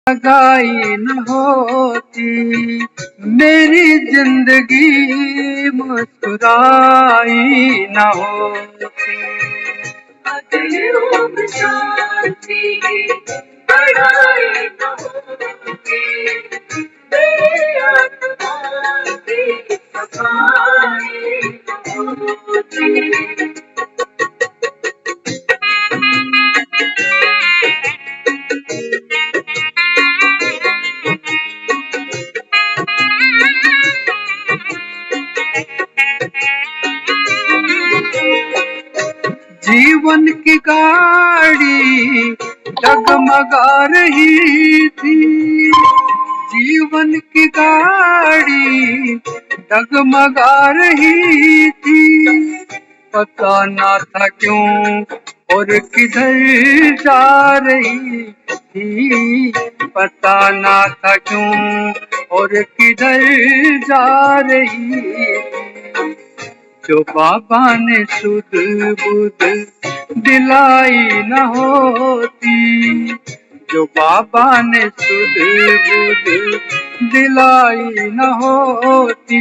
लगाई न होती मेरी जिंदगी मुस्कुराई न होती। अगर शांति पढ़ाई न होती मेरी आत्मा की सफाई न होती। जीवन की गाड़ी डगमगा रही थी, जीवन की गाड़ी डगमगा रही थी। पता ना था क्यों और किधर जा रही थी, पता ना था क्यों और किधर जा रही थी। जो बाबा ने सुध बुध दिलाई न होती, जो बाबा ने सुध बुध दिलाई न होती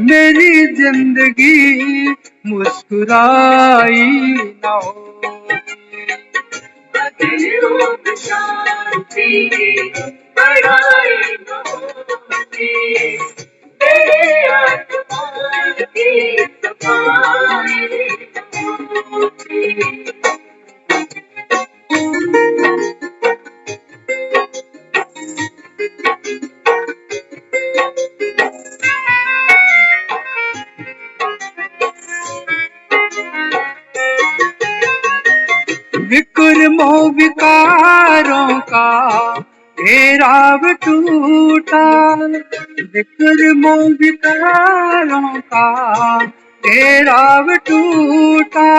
मेरी जिंदगी मुस्कुराई न होती। अगर शांति पढ़ाई न होती मेरे आत्मा की सफाई न होती। विक्रमों विकारों का घेराव टूटा, विक्रमों विकारों का घेराव टूटा।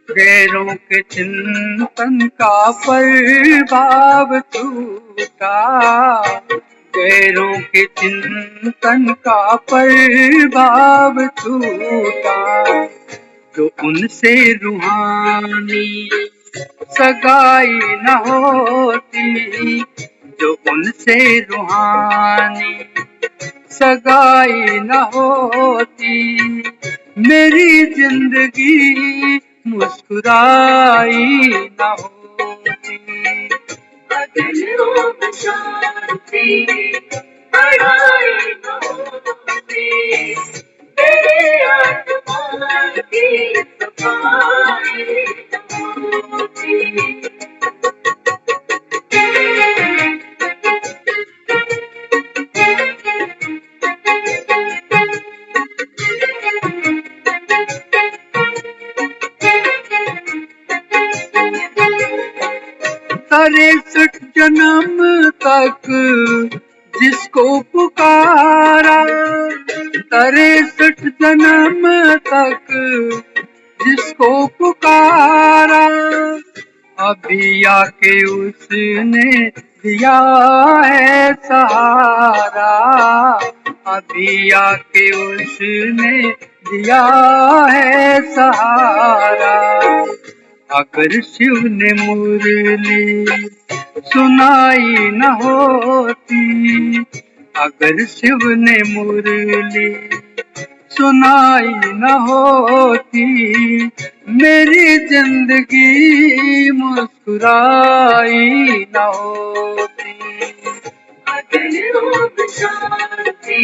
गैरों के चिंतन का प्रभाव टूटा, गैरों के चिंतन का प्रभाव टूटा। जो उनसे रूहानी सगाई न होती, जो उनसे रूहानी सगाई न होती मेरी जिंदगी मुस्कुराई न होती। अगर शांति पढ़ाई न होती मेरी आत्मा की सफाई न होती। तिरसठ जन्म तक जिसको पुकारा, 63 जन्म तक जिसको पुकारा, अभी आके उसने दिया है सहारा, अभी आके उसने दिया है सहारा। अगर शिव ने मुरली सुनाई न होती, अगर शिव ने मुरली सुनाई न होती मेरी जिंदगी मुस्कुराई न होती। अगर शांति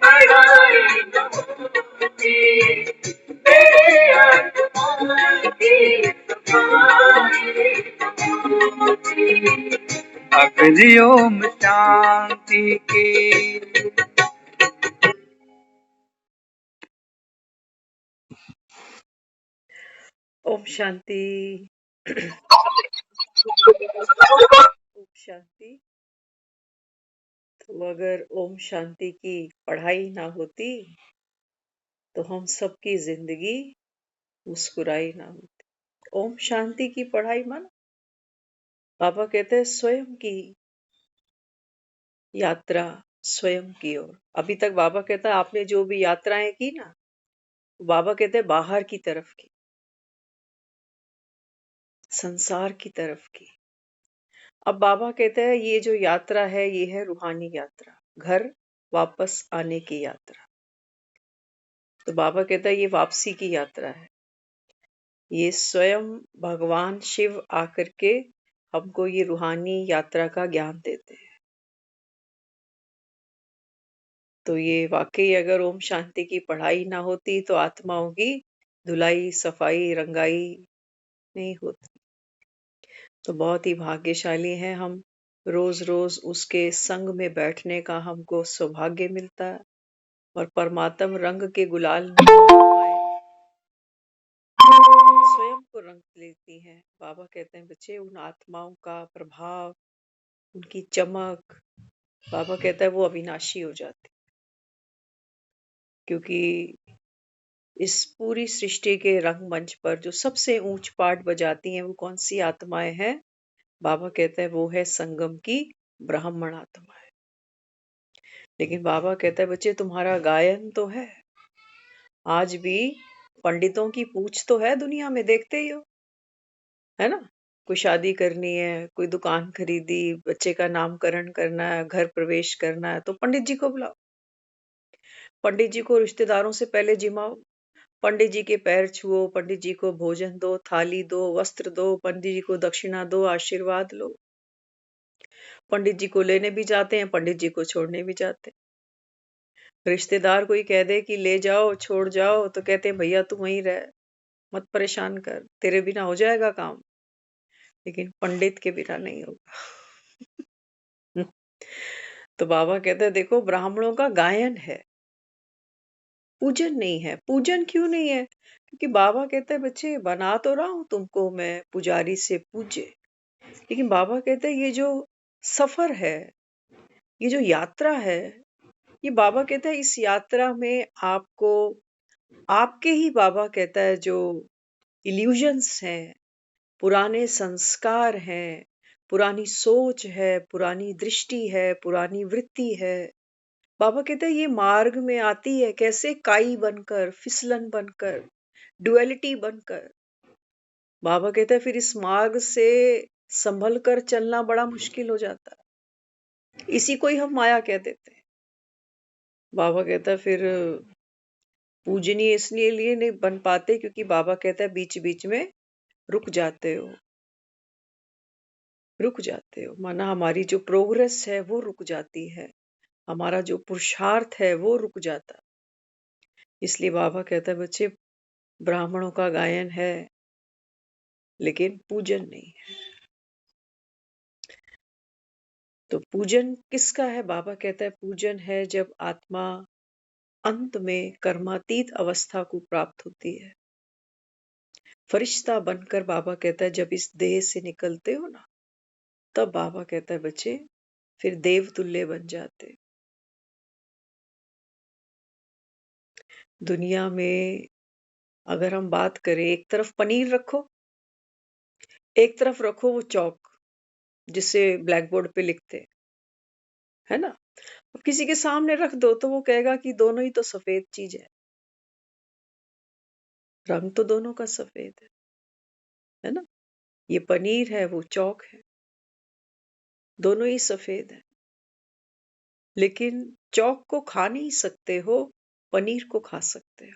पढ़ाई न होती मेरी आत्मा की सफाई न होती। अगर ओम शांति की ओम शांति। ओम शांति। तो अगर ओम शांति की पढ़ाई ना होती तो हम सबकी जिंदगी मुस्कुराई ना होती। ओम शांति की पढ़ाई मन बाबा कहते हैं स्वयं की यात्रा स्वयं की ओर। अभी तक बाबा कहता है आपने जो भी यात्राएं की ना, बाबा कहते हैं बाहर की तरफ की, संसार की तरफ की। अब बाबा कहते हैं ये जो यात्रा है ये है रूहानी यात्रा, घर वापस आने की यात्रा। तो बाबा कहता है ये वापसी की यात्रा है। ये स्वयं भगवान शिव आकर के हमको ये रूहानी यात्रा का ज्ञान देते हैं। तो ये वाकई अगर ओम शांति की पढ़ाई ना होती तो आत्माओं की धुलाई सफाई रंगाई नहीं होती। तो बहुत ही भाग्यशाली हैं हम, रोज रोज उसके संग में बैठने का हमको सौभाग्य मिलता है और परमात्म रंग के गुलाल में आत्माएं स्वयं को रंग लेती हैं। बाबा कहते हैं बच्चे उन आत्माओं का प्रभाव, उनकी चमक, बाबा कहता है वो अविनाशी हो जाती, क्योंकि इस पूरी सृष्टि के रंगमंच पर जो सबसे ऊंच पाठ बजाती हैं वो कौन सी आत्माएं हैं? बाबा कहता है वो है संगम की ब्राह्मण आत्माएं। लेकिन बाबा कहता है बच्चे तुम्हारा गायन तो है, आज भी पंडितों की पूछ तो है दुनिया में, देखते ही हो, है ना? कोई शादी करनी है, कोई दुकान खरीदी, बच्चे का नामकरण करना है, घर प्रवेश करना है, तो पंडित जी को बुलाओ। पंडित जी को रिश्तेदारों से पहले जिमाओ, पंडित जी के पैर छुओ, पंडित जी को भोजन दो, थाली दो, वस्त्र दो, पंडित जी को दक्षिणा दो, आशीर्वाद लो। पंडित जी को लेने भी जाते हैं, पंडित जी को छोड़ने भी जाते हैं। रिश्तेदार कोई कह दे कि ले जाओ छोड़ जाओ तो कहते हैं भैया तू वहीं रह, मत परेशान कर, तेरे बिना हो जाएगा काम। लेकिन पंडित के बिना नहीं होगा। तो बाबा कहते हैं देखो ब्राह्मणों का गायन है, पूजन नहीं है। पूजन क्यों नहीं है? क्योंकि बाबा कहते हैं बच्चे बना तो रहा हूं तुमको मैं पुजारी से पूज्य, लेकिन बाबा कहते हैं ये जो सफर है, ये जो यात्रा है, ये बाबा कहता है इस यात्रा में आपको आपके ही बाबा कहता है जो इल्यूजन्स हैं, पुराने संस्कार हैं, पुरानी सोच है, पुरानी दृष्टि है, पुरानी वृत्ति है, बाबा कहते हैं ये मार्ग में आती है कैसे? काई बनकर, फिसलन बनकर, डुअलिटी बनकर। बाबा कहते हैं फिर इस मार्ग से संभल कर चलना बड़ा मुश्किल हो जाता है, इसी को ही हम माया कह देते हैं। बाबा कहता है फिर पूजनीय इसलिए लिए नहीं बन पाते क्योंकि बाबा कहता है बीच बीच में रुक जाते हो, रुक जाते हो, माना हमारी जो प्रोग्रेस है वो रुक जाती है, हमारा जो पुरुषार्थ है वो रुक जाता। इसलिए बाबा कहता है बच्चे ब्राह्मणों का गायन है लेकिन पूजन नहीं है। तो पूजन किसका है? बाबा कहता है पूजन है जब आत्मा अंत में कर्मातीत अवस्था को प्राप्त होती है, फरिश्ता बनकर। बाबा कहता है जब इस देह से निकलते हो ना, तब बाबा कहता है बच्चे फिर देवतुल्य बन जाते। दुनिया में अगर हम बात करें, एक तरफ पनीर रखो, एक तरफ रखो वो चौक जिससे ब्लैक बोर्ड पे लिखते हैं, है ना? अब किसी के सामने रख दो तो वो कहेगा कि दोनों ही तो सफेद चीज है, रंग तो दोनों का सफेद है ना? ये पनीर है वो चौक है, दोनों ही सफेद है। लेकिन चौक को खा नहीं सकते हो, पनीर को खा सकते हो।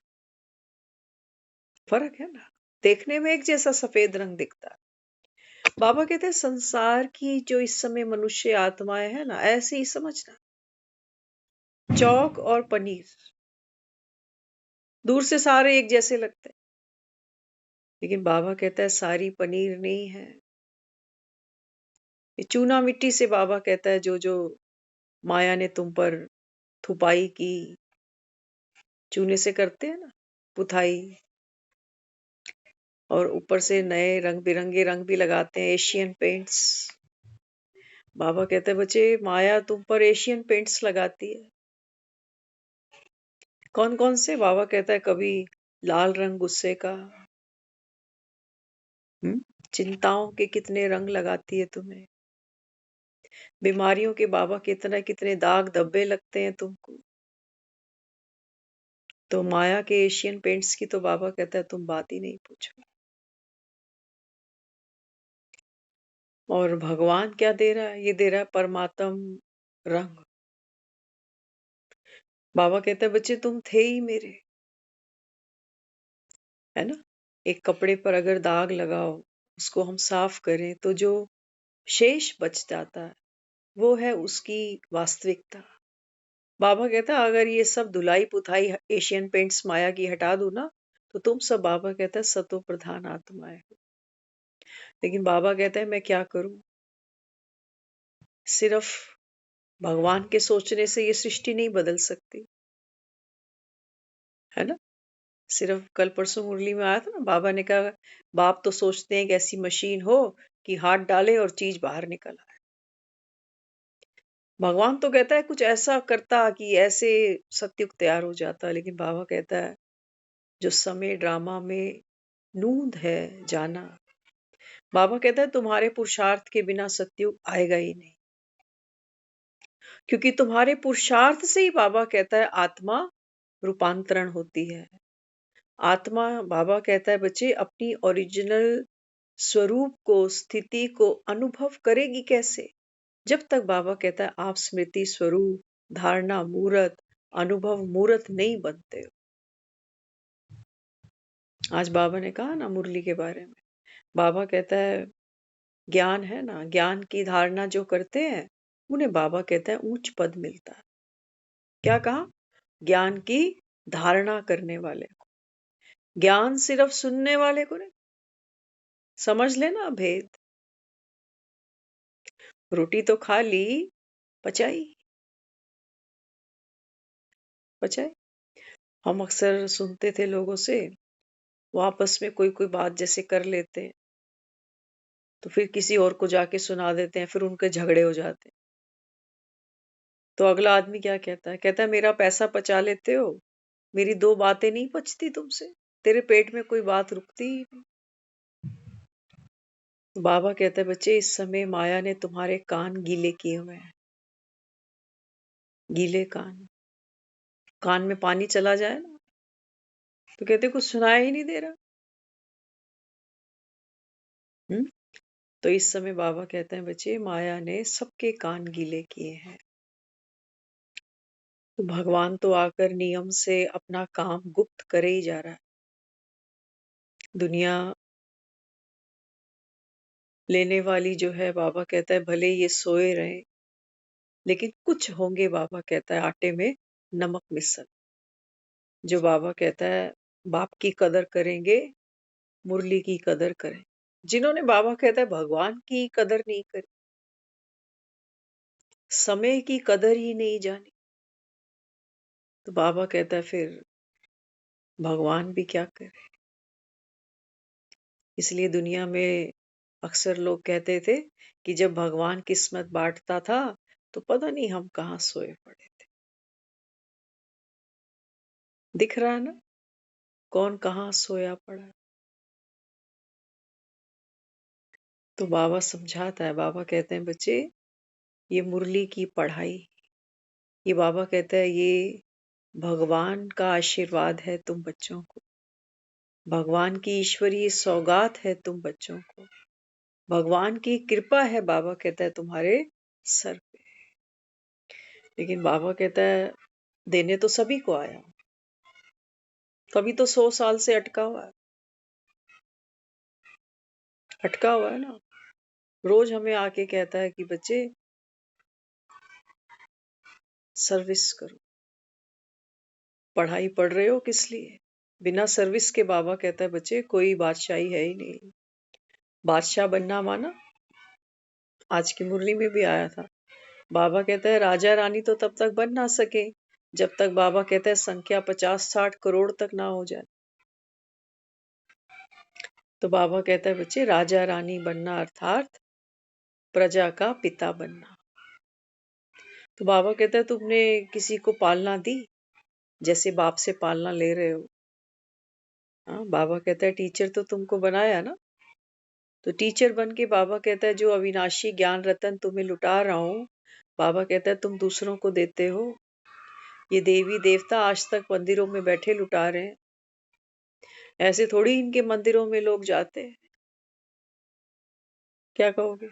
फर्क है ना? देखने में एक जैसा सफेद रंग दिखता है। बाबा कहते हैं संसार की जो इस समय मनुष्य आत्माएं है ना, ऐसे ही समझना, चौक और पनीर दूर से सारे एक जैसे लगते हैं, लेकिन बाबा कहता है सारी पनीर नहीं है। ये चूना मिट्टी से बाबा कहता है जो जो माया ने तुम पर थुपाई की, चूने से करते हैं ना पुताई, और ऊपर से नए रंग बिरंगे रंग भी लगाते हैं, एशियन पेंट्स। बाबा कहते हैं बच्चे माया तुम पर एशियन पेंट्स लगाती है। कौन कौन से? बाबा कहता है कभी लाल रंग गुस्से का, चिंताओं के कितने रंग लगाती है तुम्हें, बीमारियों के बाबा कितने कितने दाग धब्बे लगते हैं तुमको। तो माया के एशियन पेंट्स की तो बाबा कहता है तुम बात ही नहीं पूछो। और भगवान क्या दे रहा है? ये दे रहा है परमात्म रंग। बाबा कहता है बच्चे तुम थे ही मेरे, है ना? एक कपड़े पर अगर दाग लगाओ, उसको हम साफ करें तो जो शेष बच जाता है वो है उसकी वास्तविकता। बाबा कहता है अगर ये सब धुलाई पुताई एशियन पेंट्स माया की हटा दूं ना, तो तुम सब, बाबा कहता है, सतो प्रधान आत्माएं हो। लेकिन बाबा कहता है मैं क्या करूं? सिर्फ भगवान के सोचने से ये सृष्टि नहीं बदल सकती, है ना? सिर्फ कल परसों मुरली में आया था ना, बाबा ने कहा बाप तो सोचते हैं कि ऐसी मशीन हो कि हाथ डाले और चीज बाहर निकल आए। भगवान तो कहता है कुछ ऐसा करता कि ऐसे सत्युग तैयार हो जाता, लेकिन बाबा कहता है जो समय ड्रामा में नूंद है जाना। बाबा कहता है तुम्हारे पुरुषार्थ के बिना सत्युग आएगा ही नहीं, क्योंकि तुम्हारे पुरुषार्थ से ही, बाबा कहता है, आत्मा रूपांतरण होती है। आत्मा, बाबा कहता है बच्चे, अपनी ओरिजिनल स्वरूप को, स्थिति को अनुभव करेगी कैसे? जब तक, बाबा कहता है, आप स्मृति स्वरूप, धारणा मूर्त, अनुभव मूर्त नहीं बनते हो। आज बाबा ने कहा ना मुरली के बारे में, बाबा कहता है ज्ञान है ना, ज्ञान की धारणा जो करते हैं उन्हें, बाबा कहता है, उच्च पद मिलता है। क्या कहा? ज्ञान की धारणा करने वाले को। ज्ञान सिर्फ सुनने वाले को नहीं। समझ लेना भेद। रोटी तो खा ली, पचाई पचाई। हम अक्सर सुनते थे लोगों से, वो आपस में कोई कोई बात जैसे कर लेते हैं तो फिर किसी और को जाके सुना देते हैं, फिर उनके झगड़े हो जाते हैं। तो अगला आदमी क्या कहता है? कहता है मेरा पैसा पचा लेते हो, मेरी दो बातें नहीं पचती तुमसे, तेरे पेट में कोई बात रुकती ही नहीं। तो बाबा कहता है बच्चे, इस समय माया ने तुम्हारे कान गीले किए हुए हैं। गीले कान, कान में पानी चला जाए ना तो कहते कुछ सुनाई ही नहीं दे रहा। हम्म। तो इस समय बाबा कहते हैं बच्चे, माया ने सबके कान गीले किए हैं। तो भगवान तो आकर नियम से अपना काम गुप्त करे ही जा रहा है। दुनिया लेने वाली जो है, बाबा कहता है भले ये सोए रहे, लेकिन कुछ होंगे, बाबा कहता है, आटे में नमक मिसल, जो बाबा कहता है बाप की कदर करेंगे, मुरली की कदर करें। जिन्होंने, बाबा कहता है, भगवान की कदर नहीं करी, समय की कदर ही नहीं जानी, तो बाबा कहता है फिर भगवान भी क्या करे। इसलिए दुनिया में अक्सर लोग कहते थे कि जब भगवान किस्मत बांटता था तो पता नहीं हम कहाँ सोए पड़े थे। दिख रहा है ना कौन कहाँ सोया पड़ा। तो बाबा समझाता है, बाबा कहते हैं बच्चे, ये मुरली की पढ़ाई, ये बाबा कहता है ये भगवान का आशीर्वाद है तुम बच्चों को, भगवान की ईश्वरीय सौगात है तुम बच्चों को, भगवान की कृपा है, बाबा कहता है, तुम्हारे सर पे। लेकिन बाबा कहता है देने तो सभी को आया, कभी तो 100 साल से अटका हुआ है, अटका हुआ है ना। रोज हमें आके कहता है कि बच्चे सर्विस करो। पढ़ाई पढ़ रहे हो किस लिए? बिना सर्विस के, बाबा कहता है बच्चे, कोई बादशाही है ही नहीं। बादशाह बनना माना, आज की मुरली में भी आया था, बाबा कहता है राजा रानी तो तब तक बन ना सके जब तक, बाबा कहता है, संख्या 50-60 करोड़ तक ना हो जाए। तो बाबा कहता है बच्चे, राजा रानी बनना अर्थात प्रजा का पिता बनना। तो बाबा कहता है तुमने किसी को पालना दी जैसे बाप से पालना ले रहे हो। हाँ, बाबा कहता है टीचर तो तुमको बनाया ना, तो टीचर बन के, बाबा कहता है, जो अविनाशी ज्ञान रतन तुम्हें लुटा रहा हूँ, बाबा कहता है तुम दूसरों को देते हो। ये देवी देवता आज तक मंदिरों में बैठे लुटा रहे हैं, ऐसे थोड़ी इनके मंदिरों में लोग जाते हैं। क्या कहोगे?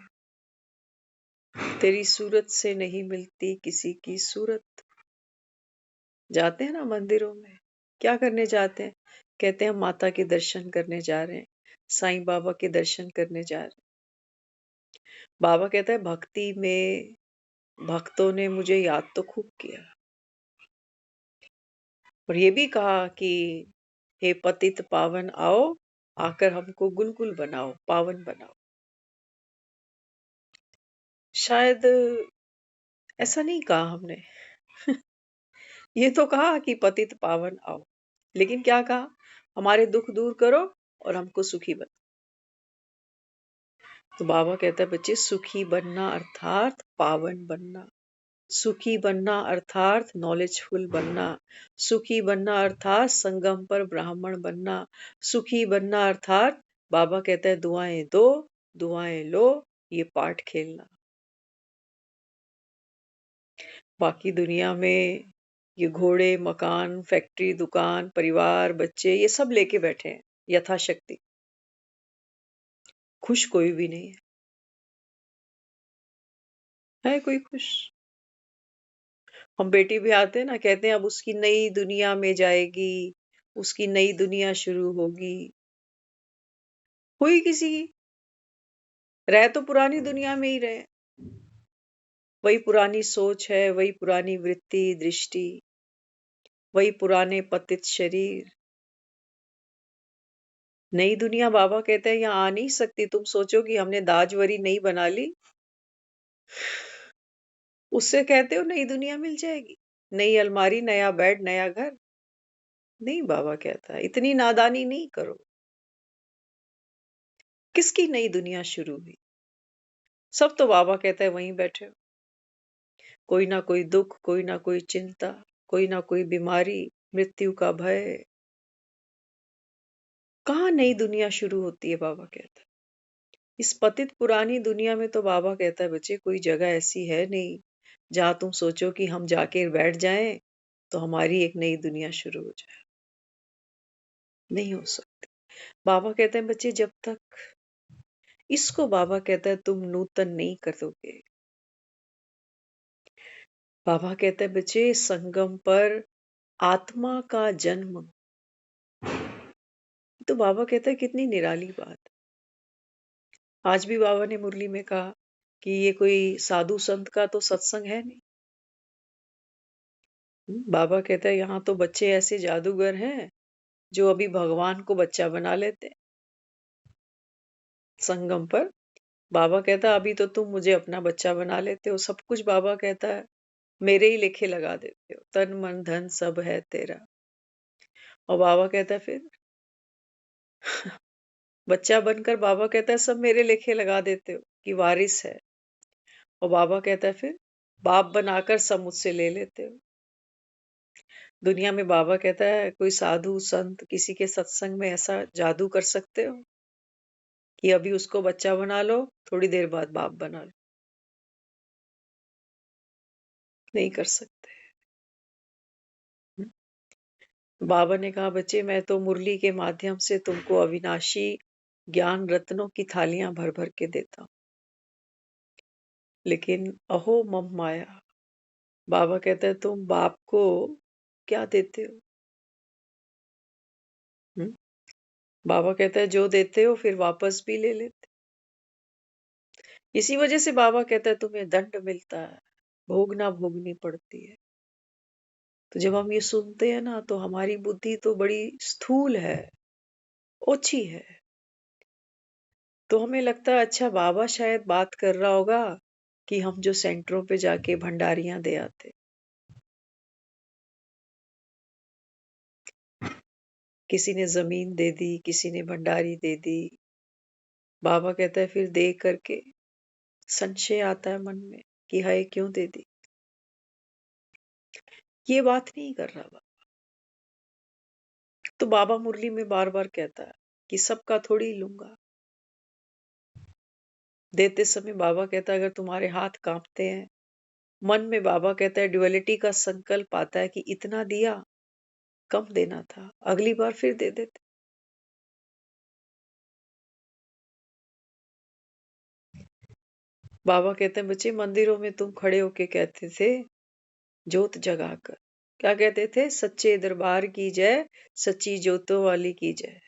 तेरी सूरत से नहीं मिलती किसी की सूरत। जाते हैं ना मंदिरों में, क्या करने जाते हैं? कहते हैं हम माता के दर्शन करने जा रहे हैं, साईं बाबा के दर्शन करने जा रहे हैं। बाबा कहता है भक्ति में भक्तों ने मुझे याद तो खूब किया, और ये भी कहा कि हे पतित पावन आओ, आकर हमको गुलगुल बनाओ, पावन बनाओ। शायद ऐसा नहीं कहा हमने। ये तो कहा कि पतित पावन आओ, लेकिन क्या कहा? हमारे दुख दूर करो और हमको सुखी बनाओ। तो बाबा कहता है बच्चे, सुखी बनना अर्थात पावन बनना, सुखी बनना अर्थात नॉलेजफुल बनना, सुखी बनना अर्थात संगम पर ब्राह्मण बनना, सुखी बनना अर्थात बाबा कहता है दुआएं दो, दुआएं लो, ये पाठ खेलना। बाकी दुनिया में ये घोड़े, मकान, फैक्ट्री, दुकान, परिवार, बच्चे, ये सब लेके बैठे हैं यथाशक्ति। खुश कोई भी नहीं है कोई खुश? हम बेटी भी आते हैं ना, कहते हैं अब उसकी नई दुनिया में जाएगी, उसकी नई दुनिया शुरू होगी। हुई किसी की? रह तो पुरानी दुनिया में ही रहे। वही पुरानी सोच है, वही पुरानी वृत्ति दृष्टि, वही पुराने पतित शरीर। नई दुनिया बाबा कहते हैं यहाँ आ नहीं सकती। तुम सोचो कि हमने दाजवरी नई बना ली, उससे कहते हो नई दुनिया मिल जाएगी, नई अलमारी, नया बेड, नया घर। नहीं, बाबा कहता है इतनी नादानी नहीं करो। किसकी नई दुनिया शुरू हुई? सब तो बाबा कहता है वहीं बैठे हो। कोई ना कोई दुख, कोई ना कोई चिंता, कोई ना कोई बीमारी, मृत्यु का भय। कहाँ नई दुनिया शुरू होती है? बाबा कहता है इस पतित पुरानी दुनिया में तो बाबा कहता है बच्चे कोई जगह ऐसी है नहीं जहां तुम सोचो कि हम जाके बैठ जाएं तो हमारी एक नई दुनिया शुरू हो जाए। नहीं हो सकती। बाबा कहते हैं बच्चे जब तक इसको, बाबा कहता है तुम नूतन नहीं करोगे। बाबा कहते हैं बच्चे संगम पर आत्मा का जन्म, तो बाबा कहता है कितनी निराली बात। आज भी बाबा ने मुरली में कहा कि ये कोई साधु संत का तो सत्संग है नहीं। बाबा कहता है यहाँ तो बच्चे ऐसे जादूगर हैं जो अभी भगवान को बच्चा बना लेते हैं। संगम पर बाबा कहता है अभी तो तुम मुझे अपना बच्चा बना लेते हो, सब कुछ बाबा कहता है मेरे ही लेखे लगा देते हो, तन मन धन सब है तेरा। और बाबा कहता है फिर बच्चा बनकर बाबा कहता है सब मेरे लेखे लगा देते हो कि वारिस है। और बाबा कहता है फिर बाप बनाकर सब मुझसे ले लेते हो। दुनिया में बाबा कहता है कोई साधु संत किसी के सत्संग में ऐसा जादू कर सकते हो कि अभी उसको बच्चा बना लो, थोड़ी देर बाद बाप बना लो? नहीं कर सकते। बाबा ने कहा बच्चे मैं तो मुरली के माध्यम से तुमको अविनाशी ज्ञान रत्नों की थालियां भर भर के देता हूं, लेकिन अहो मम माया, बाबा कहता है तुम बाप को क्या देते हो? हुँ? बाबा कहता है जो देते हो फिर वापस भी ले लेते। इसी वजह से बाबा कहता है तुम्हें दंड मिलता है, भोगना भोगनी पड़ती है। तो जब हम ये सुनते हैं ना तो हमारी बुद्धि तो बड़ी स्थूल है, ओछी है। तो हमें लगता है अच्छा बाबा शायद बात कर रहा होगा कि हम जो सेंटरों पे जाके भंडारियां दे आते। किसी ने जमीन दे दी, किसी ने भंडारी दे दी। बाबा कहता है फिर दे करके संशय आता है मन में कि हाय क्यों दे दी। ये बात नहीं कर रहा बाबा। तो बाबा मुरली में बार बार कहता है कि सबका थोड़ी लूंगा। देते समय बाबा कहता है अगर तुम्हारे हाथ कांपते हैं, मन में बाबा कहता है ड्युअलिटी का संकल्प आता है कि इतना दिया, कम देना था, अगली बार फिर दे देते। बाबा कहते हैं बच्चे मंदिरों में तुम खड़े होके कहते थे जोत जगाकर, क्या कहते थे? सच्चे दरबार की जय, सच्ची जोतों वाली की जय,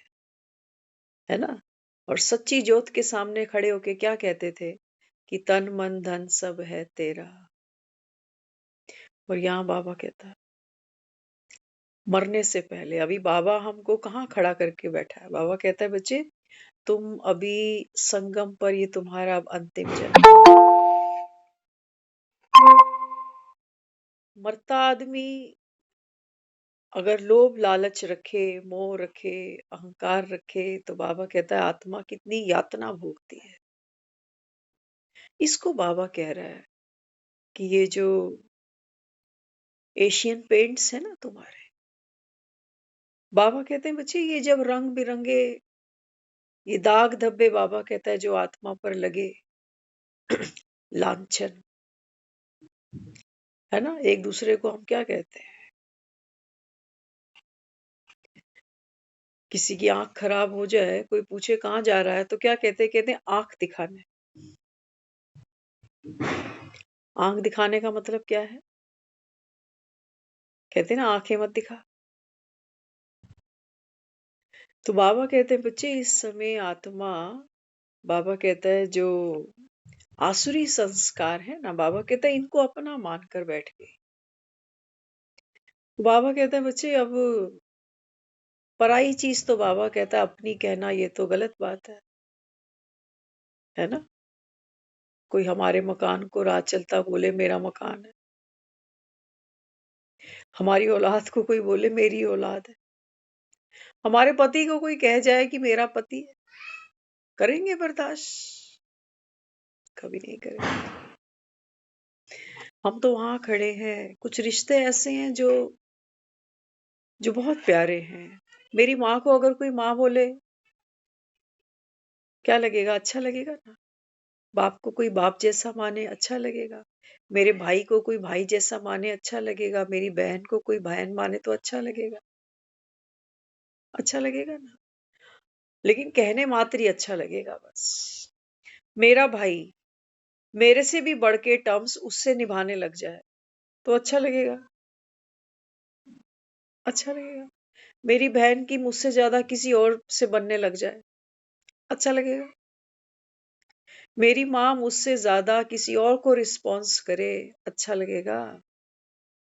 है ना? और सच्ची जोत के सामने खड़े होके क्या कहते थे? कि तन मन धन सब है तेरा। और यहाँ बाबा कहता है मरने से पहले, अभी बाबा हमको कहाँ खड़ा करके बैठा है? बाबा कहता है बच्चे तुम अभी संगम पर, ये तुम्हारा अब अंतिम जन्म। मरता आदमी अगर लोभ लालच रखे, मोह रखे, अहंकार रखे, तो बाबा कहता है आत्मा कितनी यातना भोगती है। इसको बाबा कह रहा है कि ये जो एशियन पेंट्स है ना तुम्हारे, बाबा कहते हैं बच्चे ये जब रंग बिरंगे ये दाग धब्बे, बाबा कहता है जो आत्मा पर लगे, लांछन, है ना? एक दूसरे को हम क्या कहते हैं? किसी की आंख खराब हो जाए, कोई पूछे कहाँ जा रहा है, तो क्या कहते? कहते हैं आंख दिखाने। आंख दिखाने का मतलब क्या है? कहते हैं ना आंखें मत दिखा। तो बाबा कहते हैं बच्चे इस समय आत्मा, बाबा कहता है जो आसुरी संस्कार है ना, बाबा कहता है इनको अपना मानकर बैठ गई। बाबा कहता है बच्चे अब पराई चीज तो बाबा कहता है अपनी कहना, ये तो गलत बात है ना? कोई हमारे मकान को राह चलता बोले मेरा मकान है, हमारी औलाद को कोई बोले मेरी औलाद है, हमारे पति को कोई कह जाए कि मेरा पति है, करेंगे बर्दाश्त? कभी नहीं करेंगे। हम तो वहां खड़े हैं, कुछ रिश्ते ऐसे हैं जो जो बहुत प्यारे हैं। मेरी माँ को अगर कोई माँ बोले, क्या लगेगा? अच्छा लगेगा ना। बाप को कोई बाप जैसा माने, अच्छा लगेगा। मेरे भाई को कोई भाई जैसा माने, अच्छा लगेगा। मेरी बहन को कोई बहन माने तो अच्छा लगेगा, अच्छा लगेगा ना। लेकिन कहने मात्र ही अच्छा लगेगा बस। मेरा भाई मेरे से भी बढ़ के टर्म्स उससे निभाने लग जाए तो अच्छा लगेगा, अच्छा लगेगा। मेरी बहन की मुझसे ज्यादा किसी और से बनने लग जाए, अच्छा लगेगा। मेरी माँ मुझसे ज्यादा किसी और को रिस्पॉन्स करे, अच्छा लगेगा?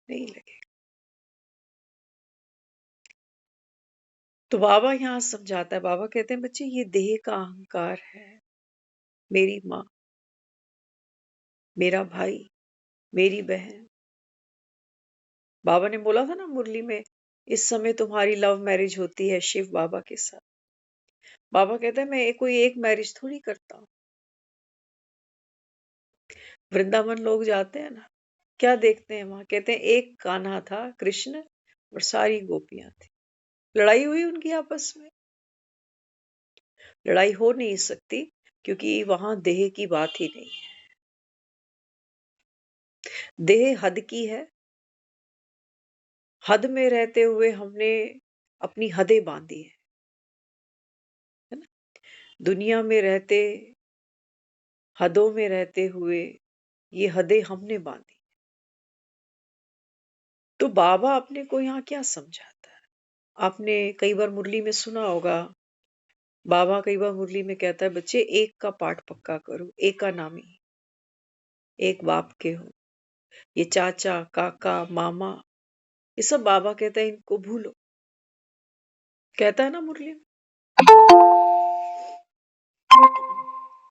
नहीं लगेगा। तो बाबा यहाँ समझाता है, बाबा कहते हैं बच्चे ये देह का अहंकार है। मेरी माँ, मेरा भाई, मेरी बहन। बाबा ने बोला था ना मुरली में, इस समय तुम्हारी लव मैरिज होती है शिव बाबा के साथ। बाबा कहते हैं मैं कोई एक मैरिज थोड़ी करता हूँ। वृंदावन लोग जाते हैं ना, क्या देखते हैं वहां? कहते हैं एक कान्हा था, कृष्ण और सारी गोपियां थी। लड़ाई हुई उनकी आपस में? लड़ाई हो नहीं सकती, क्योंकि वहां देह की बात ही नहीं है। देह हद की है, हद में रहते हुए हमने अपनी हदें बांधी है ना? दुनिया में रहते, हदों में रहते हुए ये हदें हमने बांधी। तो बाबा अपने को यहाँ क्या समझाता है? आपने कई बार मुरली में सुना होगा, बाबा कई बार मुरली में कहता है बच्चे एक का पाठ पक्का करो, एका नामी, एक बाप के हो। ये चाचा काका मामा, ये सब बाबा कहता है इनको भूलो, कहता है ना मुरली में।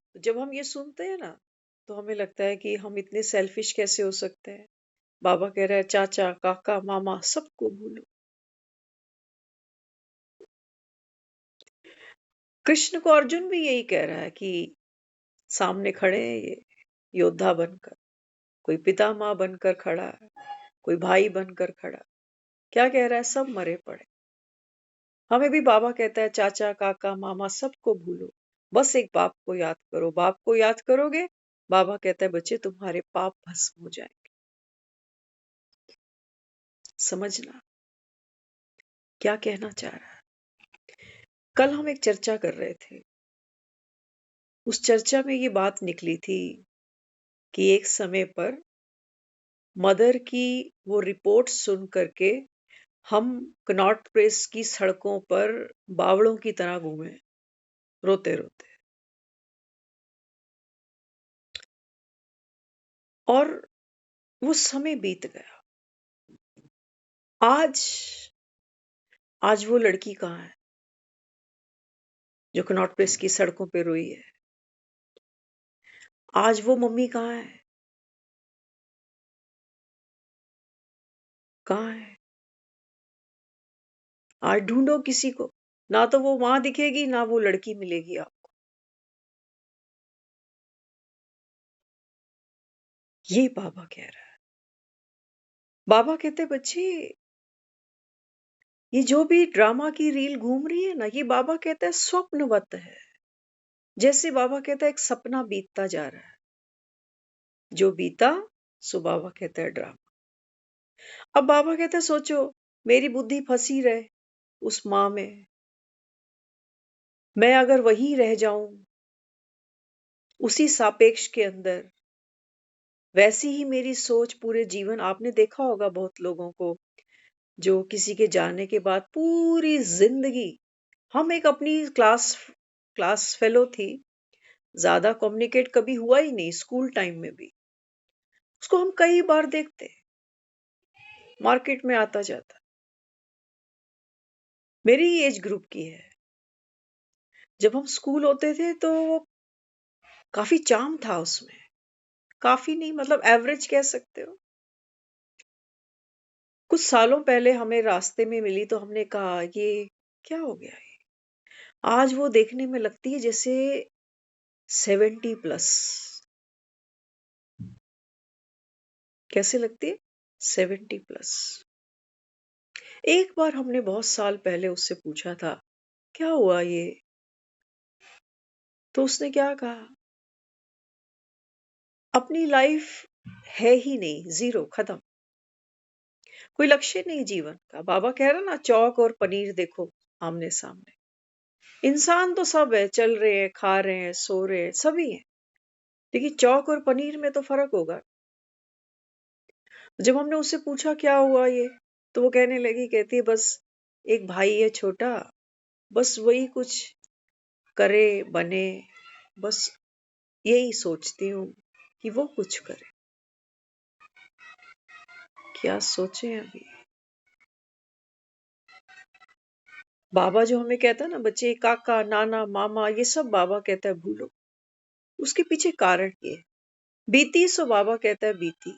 तो जब हम ये सुनते हैं ना, तो हमें लगता है कि हम इतने सेल्फिश कैसे हो सकते हैं। बाबा कह रहा है चाचा काका मामा सबको भूलो। कृष्ण को अर्जुन भी यही कह रहा है कि सामने खड़े हैं ये योद्धा बनकर, कोई पिता माँ बनकर खड़ा है, कोई भाई बनकर खड़ा। क्या कह रहा है? सब मरे पड़े। हमें भी बाबा कहता है चाचा काका मामा सबको भूलो, बस एक बाप को याद करो। बाप को याद करोगे, बाबा कहता है बच्चे तुम्हारे पाप भस्म हो जाएंगे। समझना क्या कहना चाह रहा है। कल हम एक चर्चा कर रहे थे, उस चर्चा में ये बात निकली थी कि एक समय पर मदर की वो रिपोर्ट सुन करके हम कनॉट प्लेस की सड़कों पर बावड़ों की तरह घूमे, रोते रोते। और वो समय बीत गया। आज आज वो लड़की कहाँ है जो कनॉट प्लेस की सड़कों पे रोई है? आज वो मम्मी कहाँ है? कहाँ है? आज ढूंढो किसी को, ना तो वो वहां दिखेगी, ना वो लड़की मिलेगी आपको। ये बाबा कह रहा है। बाबा कहते बच्चे, ये जो भी ड्रामा की रील घूम रही है ना, ये बाबा कहता है स्वप्नवत है। जैसे बाबा कहता है एक सपना बीतता जा रहा है, जो बीता सो बाबा कहता है ड्रामा। अब बाबा कहता है सोचो, मेरी बुद्धि फंसी रहे उस माँ में, मैं अगर वहीं रह जाऊं उसी सापेक्ष के अंदर, वैसी ही मेरी सोच पूरे जीवन। आपने देखा होगा बहुत लोगों को जो किसी के जाने के बाद पूरी जिंदगी, हम एक अपनी क्लास क्लास फेलो थी, ज्यादा कम्युनिकेट कभी हुआ ही नहीं स्कूल टाइम में भी, उसको हम कई बार देखते, मार्केट में आता जाता, मेरी ही एज ग्रुप की है। जब हम स्कूल होते थे तो काफी चार्म था उसमें, काफी नहीं मतलब एवरेज कह सकते हो। कुछ सालों पहले हमें रास्ते में मिली तो हमने कहा ये क्या हो गया है। आज वो देखने में लगती है जैसे 70+। कैसे लगती है? 70+। एक बार हमने बहुत साल पहले उससे पूछा था क्या हुआ ये, तो उसने क्या कहा, अपनी लाइफ है ही नहीं, जीरो, खत्म, कोई लक्ष्य नहीं जीवन का। बाबा कह रहा ना, चौक और पनीर देखो आमने सामने, इंसान तो सब है, चल रहे हैं, खा रहे हैं, सो रहे हैं, सभी हैं, लेकिन चौक और पनीर में तो फर्क होगा। जब हमने उससे पूछा क्या हुआ ये, तो वो कहने लगी, कहती है बस एक भाई है छोटा, बस वही कुछ करे बने, बस यही सोचती हूँ कि वो कुछ करे। क्या सोचे अभी। बाबा जो हमें कहता है ना बच्चे, काका नाना मामा, ये सब बाबा कहता है भूलो, उसके पीछे कारण ये है। बीती सो बाबा कहता है बीती,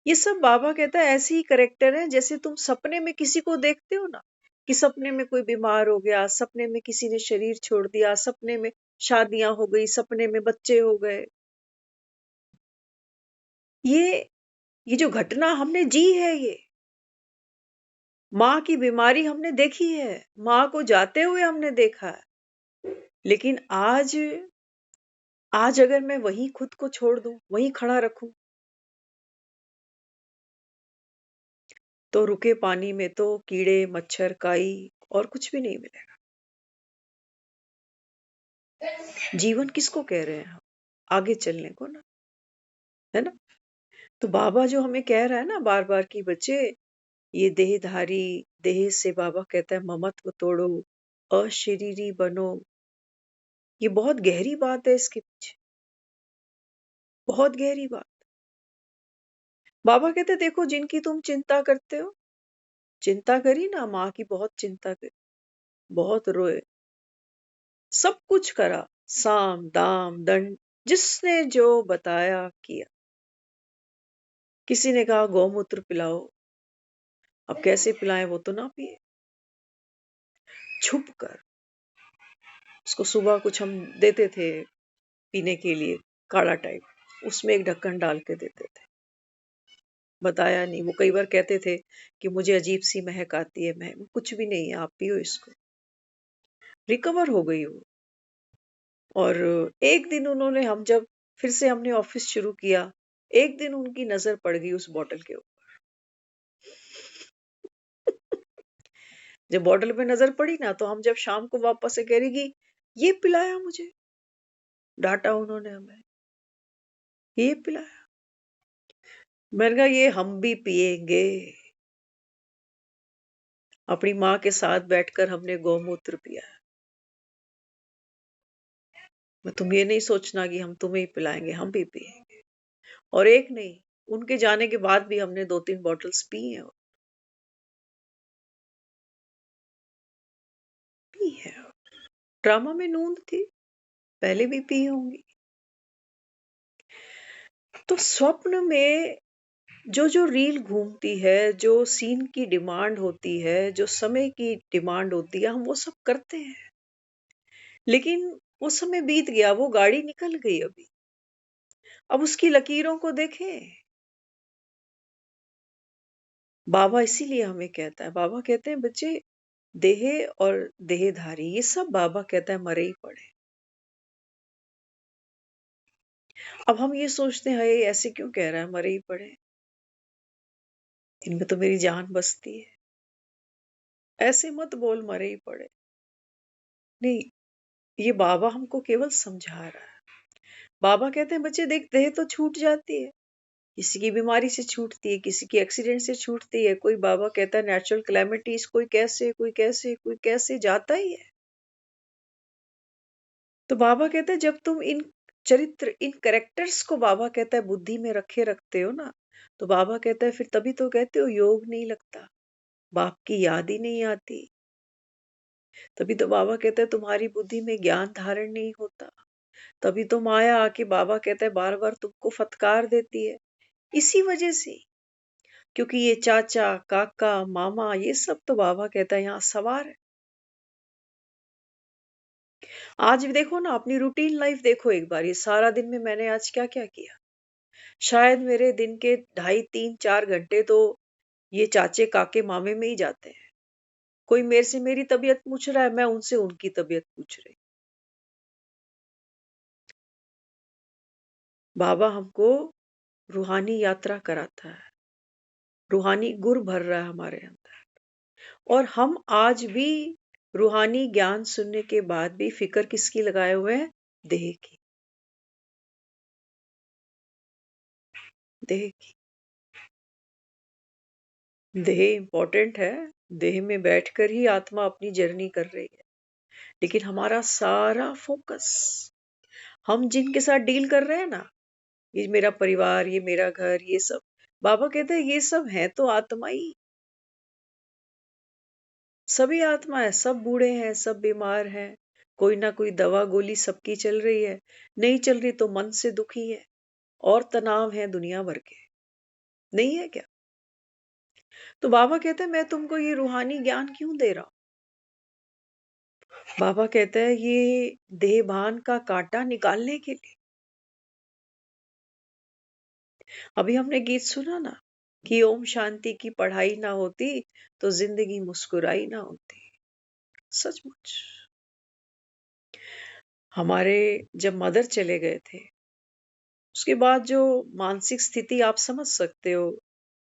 ये सब बाबा कहता है ऐसे ही करेक्टर है जैसे तुम सपने में किसी को देखते हो ना, कि सपने में कोई बीमार हो गया, सपने में किसी ने शरीर छोड़ दिया, सपने में शादियां हो गई, सपने में बच्चे हो गए। ये ये जो घटना हमने जी है, ये माँ की बीमारी हमने देखी है, माँ को जाते हुए हमने देखा है। लेकिन आज अगर मैं वहीं खुद को छोड़ दूं, वहीं खड़ा रखूं, तो रुके पानी में तो कीड़े मच्छर काई और कुछ भी नहीं मिलेगा। जीवन किसको कह रहे हैं हम? आगे चलने को ना, है ना। तो बाबा जो हमें कह रहा है ना बार बार कि बच्चे, ये देहधारी, देह से बाबा कहता है ममत्व तोड़ो, अशरीरी बनो। ये बहुत गहरी बात है इसके पीछे, बहुत गहरी बात। बाबा कहते देखो, जिनकी तुम चिंता करते हो, चिंता करी ना, माँ की बहुत चिंता करी, बहुत रोए, सब कुछ करा, साम दाम दंड, जिसने जो बताया किया। किसी ने कहा गौमूत्र पिलाओ, अब कैसे पिलाएं, वो तो ना पिए, छुप कर उसको सुबह कुछ हम देते थे पीने के लिए, काढ़ा टाइप, उसमें एक ढक्कन डाल के देते थे, बताया नहीं। वो कई बार कहते थे कि मुझे अजीब सी महक आती है, महक कुछ भी नहीं है, आप पियो इसको। रिकवर हो गई वो। और एक दिन उन्होंने, हम जब फिर से हमने ऑफिस शुरू किया, एक दिन उनकी नजर पड़ गई उस बॉटल के ऊपर। जब बॉटल पे नजर पड़ी ना, तो हम जब शाम को वापस से कह रही कि ये पिलाया मुझे, डांटा उन्होंने हमें, ये पिलाया। मैंने कहा ये हम भी पिएंगे। अपनी माँ के साथ बैठकर हमने गौमूत्र पिया है। तुम ये नहीं सोचना कि हम तुम्हें ही पिलाएंगे, हम भी पिएंगे। और एक नहीं, उनके जाने के बाद भी हमने 2-3 बॉटल्स पी है। पी है। ड्रामा में नूंद थी, पहले भी पी होंगी। तो स्वप्न में जो जो रील घूमती है, जो सीन की डिमांड होती है, जो समय की डिमांड होती है, हम वो सब करते हैं। लेकिन वो समय बीत गया, वो गाड़ी निकल गई अभी। अब उसकी लकीरों को देखें। बाबा इसीलिए हमें कहता है, बाबा कहते हैं बच्चे, देह और देहधारी ये सब बाबा कहता है मरे ही पड़े। अब हम ये सोचते हैं ये ऐसे क्यों कह रहा है मरे ही पड़े, इनमें तो मेरी जान बसती है, ऐसे मत बोल मरे ही पड़े। नहीं, ये बाबा हमको केवल समझा रहा है। बाबा कहते हैं बच्चे देख, देह तो छूट जाती है, किसी की बीमारी से छूटती है, किसी की एक्सीडेंट से छूटती है, कोई बाबा कहता है नेचुरल कैलेमिटीज, कोई कैसे कोई कैसे कोई कैसे जाता ही है। तो बाबा कहते हैं जब तुम इन चरित्र, इन कैरेक्टर्स को बाबा कहता है बुद्धि में रखे रखते हो ना, तो बाबा कहता है फिर तभी तो कहते हो योग नहीं लगता, बाप की याद ही नहीं आती। तभी तो बाबा कहता है तुम्हारी बुद्धि में ज्ञान धारण नहीं होता। तभी तो माया आके बाबा कहता है बार बार तुमको फटकार देती है, इसी वजह से। क्योंकि ये चाचा काका मामा ये सब तो बाबा कहता है यहाँ सवार है। आज भी देखो ना, अपनी रूटीन लाइफ देखो एक बार, ये सारा दिन में मैंने आज क्या क्या किया। शायद मेरे दिन के 2.5-3-4 घंटे तो ये चाचे काके मामे में ही जाते हैं। कोई मेरे से मेरी तबीयत पूछ रहा है, मैं उनसे उनकी तबीयत पूछ रही। बाबा हमको रूहानी यात्रा कराता है, रूहानी गुर भर रहा है हमारे अंदर। और हम आज भी रूहानी ज्ञान सुनने के बाद भी फिक्र किसकी लगाए हुए हैं? देह की। देह की। देह इंपॉर्टेंट है, देह में बैठकर ही आत्मा अपनी जर्नी कर रही है। लेकिन हमारा सारा फोकस, हम जिनके साथ डील कर रहे हैं ना, ये मेरा परिवार, ये मेरा घर, ये सब, बाबा कहते हैं ये सब है तो आत्मा ही। सभी आत्मा है, सब बूढ़े हैं, सब बीमार हैं, कोई ना कोई दवा गोली सबकी चल रही है। नहीं चल रही तो मन से दुखी है, और तनाव है दुनिया भर के। नहीं है क्या? तो बाबा कहते हैं मैं तुमको ये रूहानी ज्ञान क्यों दे रहा हूं? बाबा कहते हैं ये देहभान का कांटा निकालने के लिए। अभी हमने गीत सुना ना कि ओम शांति की पढ़ाई ना होती तो जिंदगी मुस्कुराई ना होती। सचमुच। हमारे जब मदर चले गए थे, उसके बाद जो मानसिक स्थिति आप समझ सकते हो,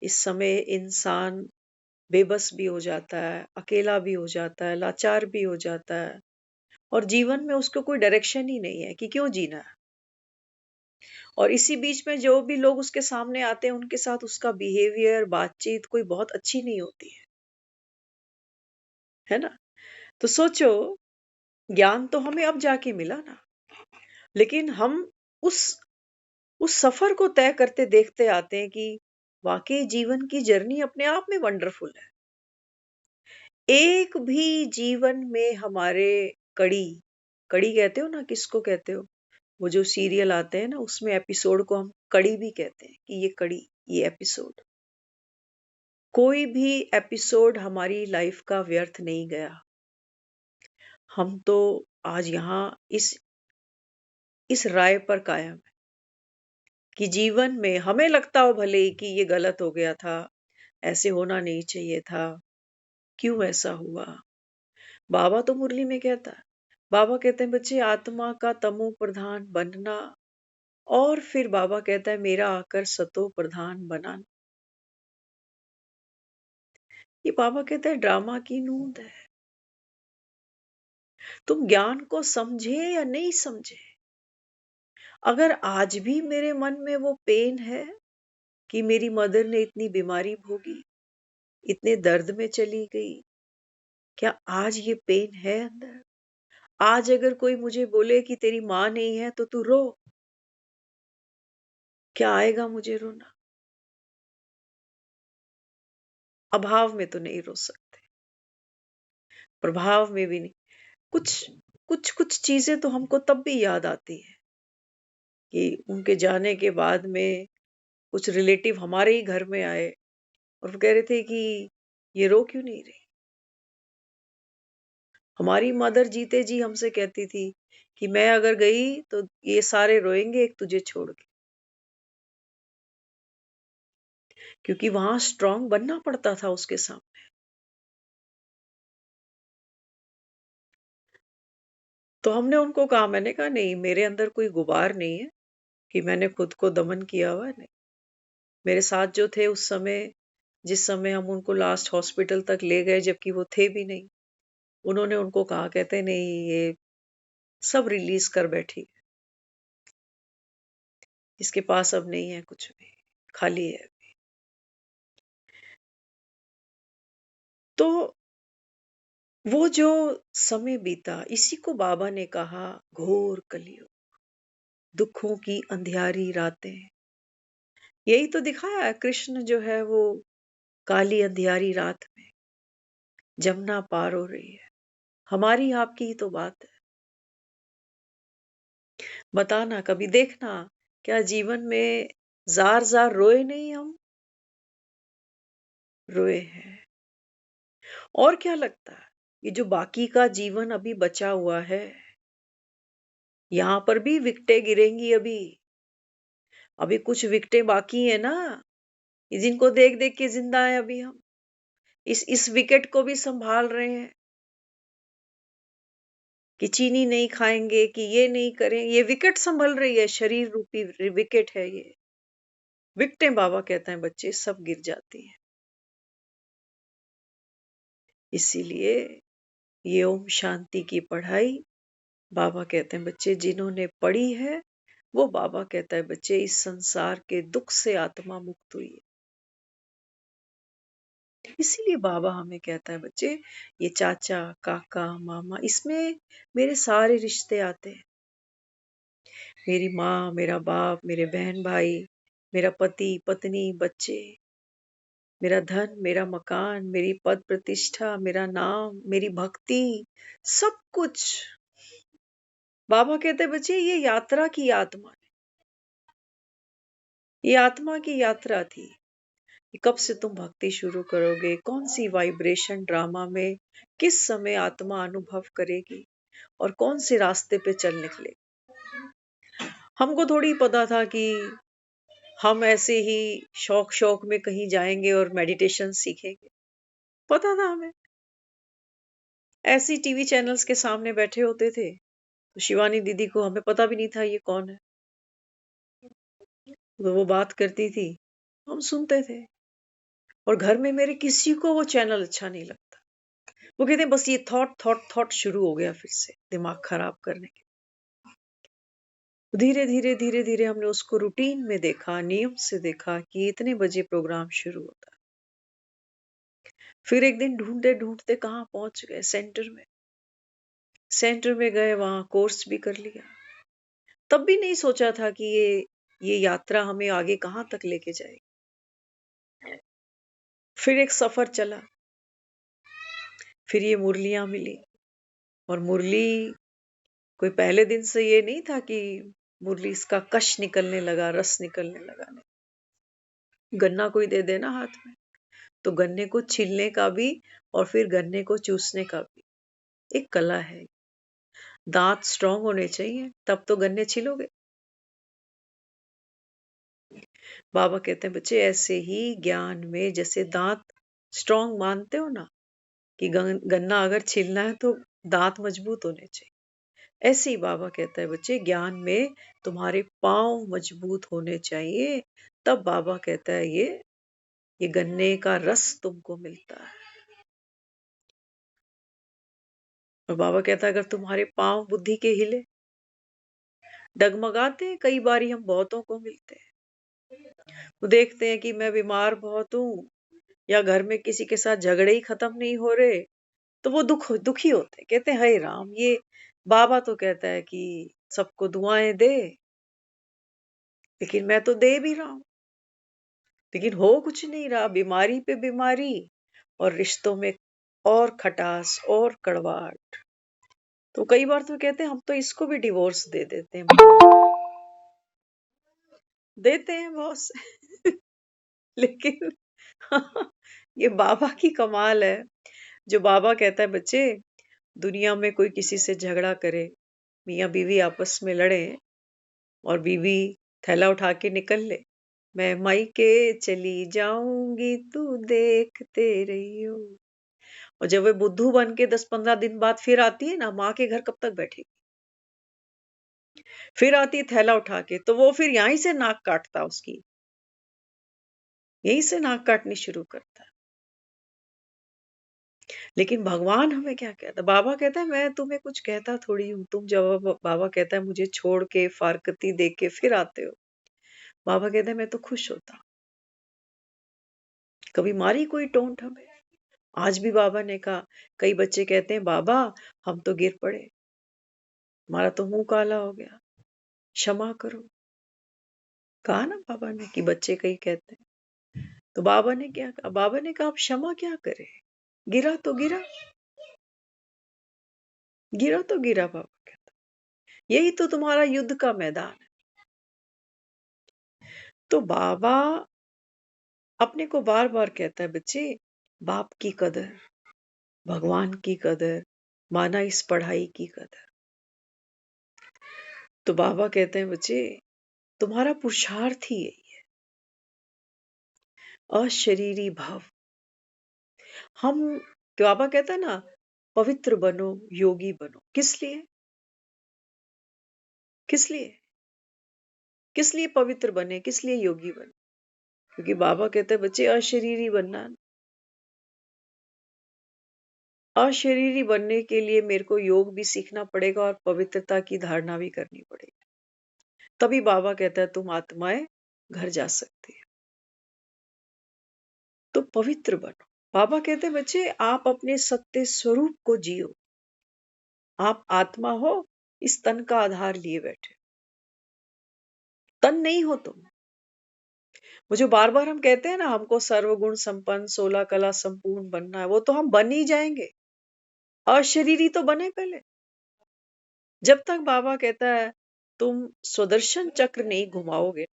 इस समय इंसान बेबस भी हो जाता है, अकेला भी हो जाता है, लाचार भी हो जाता है, और जीवन में उसको कोई डायरेक्शन ही नहीं है कि क्यों जीना है। और इसी बीच में जो भी लोग उसके सामने आते हैं उनके साथ उसका बिहेवियर, बातचीत कोई बहुत अच्छी नहीं होती है ना? तो सोचो, ज्ञान तो हमें अब जाके मिला ना, लेकिन हम उस उस सफर को तय करते देखते आते हैं कि वाकई जीवन की जर्नी अपने आप में वंडरफुल है। एक भी जीवन में हमारे कड़ी, कड़ी कहते हो ना, किसको कहते हो? वो जो सीरियल आते हैं ना, उसमें एपिसोड को हम कड़ी भी कहते हैं कि ये कड़ी, ये एपिसोड। कोई भी एपिसोड हमारी लाइफ का व्यर्थ नहीं गया। हम तो आज यहाँ इस राय पर कायम है कि जीवन में हमें लगता हो भले ही कि ये गलत हो गया था, ऐसे होना नहीं चाहिए था, क्यों ऐसा हुआ। बाबा तो मुरली में कहता है, बाबा कहते हैं बच्चे आत्मा का तमो प्रधान बनना, और फिर बाबा कहता है मेरा आकर सतो प्रधान बनाना। ये बाबा कहते हैं ड्रामा की नूंद है। तुम ज्ञान को समझे या नहीं समझे, अगर आज भी मेरे मन में वो पेन है कि मेरी मदर ने इतनी बीमारी भोगी, इतने दर्द में चली गई, क्या आज ये पेन है अंदर? आज अगर कोई मुझे बोले कि तेरी माँ नहीं है तो तू रो, क्या आएगा मुझे रोना? अभाव में तो नहीं रो सकते, प्रभाव में भी नहीं। कुछ कुछ कुछ चीजें तो हमको तब भी याद आती है कि उनके जाने के बाद में कुछ रिलेटिव हमारे ही घर में आए और वो कह रहे थे कि ये रो क्यों नहीं रही। हमारी मदर जीते जी हमसे कहती थी कि मैं अगर गई तो ये सारे रोएंगे एक तुझे छोड़ के, क्योंकि वहां स्ट्रांग बनना पड़ता था उसके सामने। तो हमने उनको कहा, मैंने कहा नहीं, मेरे अंदर कोई गुबार नहीं है कि मैंने खुद को दमन किया हुआ है, नहीं। मेरे साथ जो थे उस समय, जिस समय हम उनको लास्ट हॉस्पिटल तक ले गए जबकि वो थे भी नहीं, उन्होंने उनको कहा, कहते नहीं, ये सब रिलीज कर बैठी है, इसके पास अब नहीं है कुछ भी, खाली है। तो वो जो समय बीता, इसी को बाबा ने कहा घोर कलयुग, दुखों की अंधियारी रातें। यही तो दिखाया है कृष्ण जो है वो काली अंधियारी रात में जमुना पार हो रही है। हमारी आपकी ही तो बात है। बताना, कभी देखना, क्या जीवन में जार जार रोए नहीं हम? रोए हैं। और क्या लगता है, ये जो बाकी का जीवन अभी बचा हुआ है, यहाँ पर भी विकटें गिरेंगी अभी। अभी कुछ विकटें बाकी है ना, जिनको देख देख के जिंदा है अभी हम। इस विकेट को भी संभाल रहे हैं कि चीनी नहीं खाएंगे, कि ये नहीं करें। ये विकेट संभल रही है, शरीर रूपी विकेट है ये। विकटें बाबा कहते हैं बच्चे सब गिर जाती हैं। इसीलिए ये ओम शांति की पढ़ाई, बाबा कहते हैं बच्चे जिन्होंने पढ़ी है, वो बाबा कहता है बच्चे इस संसार के दुख से आत्मा मुक्त हुई है। इसीलिए बाबा हमें कहता है बच्चे, ये चाचा, काका, मामा, इसमें मेरे सारे रिश्ते आते हैं। मेरी माँ, मेरा बाप, मेरे बहन भाई, मेरा पति पत्नी, बच्चे, मेरा धन, मेरा मकान, मेरी पद प्रतिष्ठा, मेरा नाम, मेरी भक्ति, सब कुछ। बाबा कहते हैं बच्चे ये यात्रा की आत्मा है, ये आत्मा की यात्रा थी कि कब से तुम भक्ति शुरू करोगे, कौन सी वाइब्रेशन ड्रामा में किस समय आत्मा अनुभव करेगी और कौन से रास्ते पे चल निकले। हमको थोड़ी पता था कि हम ऐसे ही शौक शौक में कहीं जाएंगे और मेडिटेशन सीखेंगे। पता था हमें, ऐसी टीवी चैनल्स के सामने बैठे होते थे तो शिवानी दीदी को हमें पता भी नहीं था ये कौन है, तो वो बात करती थी, हम सुनते थे। और घर में मेरे किसी को वो चैनल अच्छा नहीं लगता। वो कहते हैं बस ये थॉट थॉट थॉट शुरू हो गया फिर से दिमाग खराब करने के। धीरे धीरे धीरे धीरे हमने उसको रूटीन में देखा, नियम से देखा कि इतने बजे प्रोग्राम शुरू होता है। फिर एक दिन ढूंढते ढूंढते कहाँ पहुंच गए, सेंटर में। सेंटर में गए, वहां कोर्स भी कर लिया। तब भी नहीं सोचा था कि ये यात्रा हमें आगे कहाँ तक लेके जाएगी। फिर एक सफर चला, फिर ये मुरलियां मिली। और मुरली कोई पहले दिन से ये नहीं था कि मुरली इसका कश निकलने लगा, रस निकलने लगा, नहीं। गन्ना कोई दे देना हाथ में तो गन्ने को छीलने का भी और फिर गन्ने को चूसने का भी एक कला है। दांत स्ट्रांग होने चाहिए तब तो गन्ने छिलोगे। बाबा कहते हैं बच्चे ऐसे ही ज्ञान में जैसे दांत स्ट्रांग मानते हो ना, कि गन्ना अगर छीलना है तो दांत मजबूत होने चाहिए, ऐसे ही बाबा कहता है बच्चे ज्ञान में तुम्हारे पांव मजबूत होने चाहिए। तब बाबा कहता है ये गन्ने का रस तुमको मिलता है। और बाबा कहता है अगर तुम्हारे पांव बुद्धि के हिले डगमगाते हैं कई बारी हम बहुतों को मिलते हैं। वो देखते हैं कि मैं बीमार बहुत हूँ या घर में किसी के साथ झगड़े ही खत्म नहीं हो रहे, तो वो दुखी होते हैं, कहते हैं, हे राम, ये बाबा तो कहता है कि सबको दुआएं दे, लेकिन मैं तो दे भी रहा हूँ, लेकिन हो कुछ नहीं रहा, बीमारी पे बीमारी और रिश्तों में और खटास और कड़वाहट। तो कई बार तो कहते हैं हम तो इसको भी डिवोर्स दे देते हैं, देते हैं बॉस। लेकिन ये बाबा की कमाल है, जो बाबा कहता है बच्चे, दुनिया में कोई किसी से झगड़ा करे, मियाँ बीवी आपस में लड़े और बीवी थैला उठा के निकल ले, मैं मायके चली जाऊंगी तू देखते रहियो, और जब वे बुद्धू बन के 10-15 दिन बाद फिर आती है ना, माँ के घर कब तक बैठेगी, फिर आती है थैला उठा के, तो वो फिर यहीं से नाक काटता उसकी, यहीं से नाक काटनी शुरू करता है। लेकिन भगवान हमें क्या कहता है? बाबा कहता है मैं तुम्हें कुछ कहता थोड़ी हूँ, तुम जब बाबा कहता है मुझे छोड़ के फारकती दे के फिर आते हो, बाबा कहता है मैं तो खुश होता। कभी मारी कोई टोंट हमें? आज भी बाबा ने कहा, कई बच्चे कहते हैं बाबा हम तो गिर पड़े, हमारा तो मुंह काला हो गया, क्षमा करो। कहा ना बाबा ने कि बच्चे कई कहते हैं, तो बाबा ने क्या कहा? बाबा ने कहा आप क्षमा क्या करे, गिरा तो गिरा, गिरा तो गिरा, बाबा कहता यही तो तुम्हारा युद्ध का मैदान है। तो बाबा अपने को बार बार कहता है बच्चे, बाप की कदर, भगवान की कदर, माना इस पढ़ाई की कदर। तो बाबा कहते हैं बच्चे तुम्हारा पुरुषार्थ ही यही है, अशरीरी भाव। हम, बाबा कहता है ना, पवित्र बनो, योगी बनो, किस लिए, किस लिए, किस लिए पवित्र बने, किस लिए योगी बने? क्योंकि बाबा कहते हैं बच्चे अशरीरी बनना है। अशरीरी बनने के लिए मेरे को योग भी सीखना पड़ेगा और पवित्रता की धारणा भी करनी पड़ेगी, तभी बाबा कहता है तुम आत्माएं घर जा सकती है। तो पवित्र बनो। बाबा कहते हैं बच्चे आप अपने सत्य स्वरूप को जियो, आप आत्मा हो, इस तन का आधार लिए बैठे, तन नहीं हो तुम। वो जो बार बार हम कहते हैं ना हमको सर्वगुण संपन्न 16 कला संपूर्ण बनना है, वो तो हम बन ही जाएंगे, अशरीरी तो बने पहले। जब तक बाबा कहता है तुम स्वदर्शन चक्र नहीं घुमाओगे,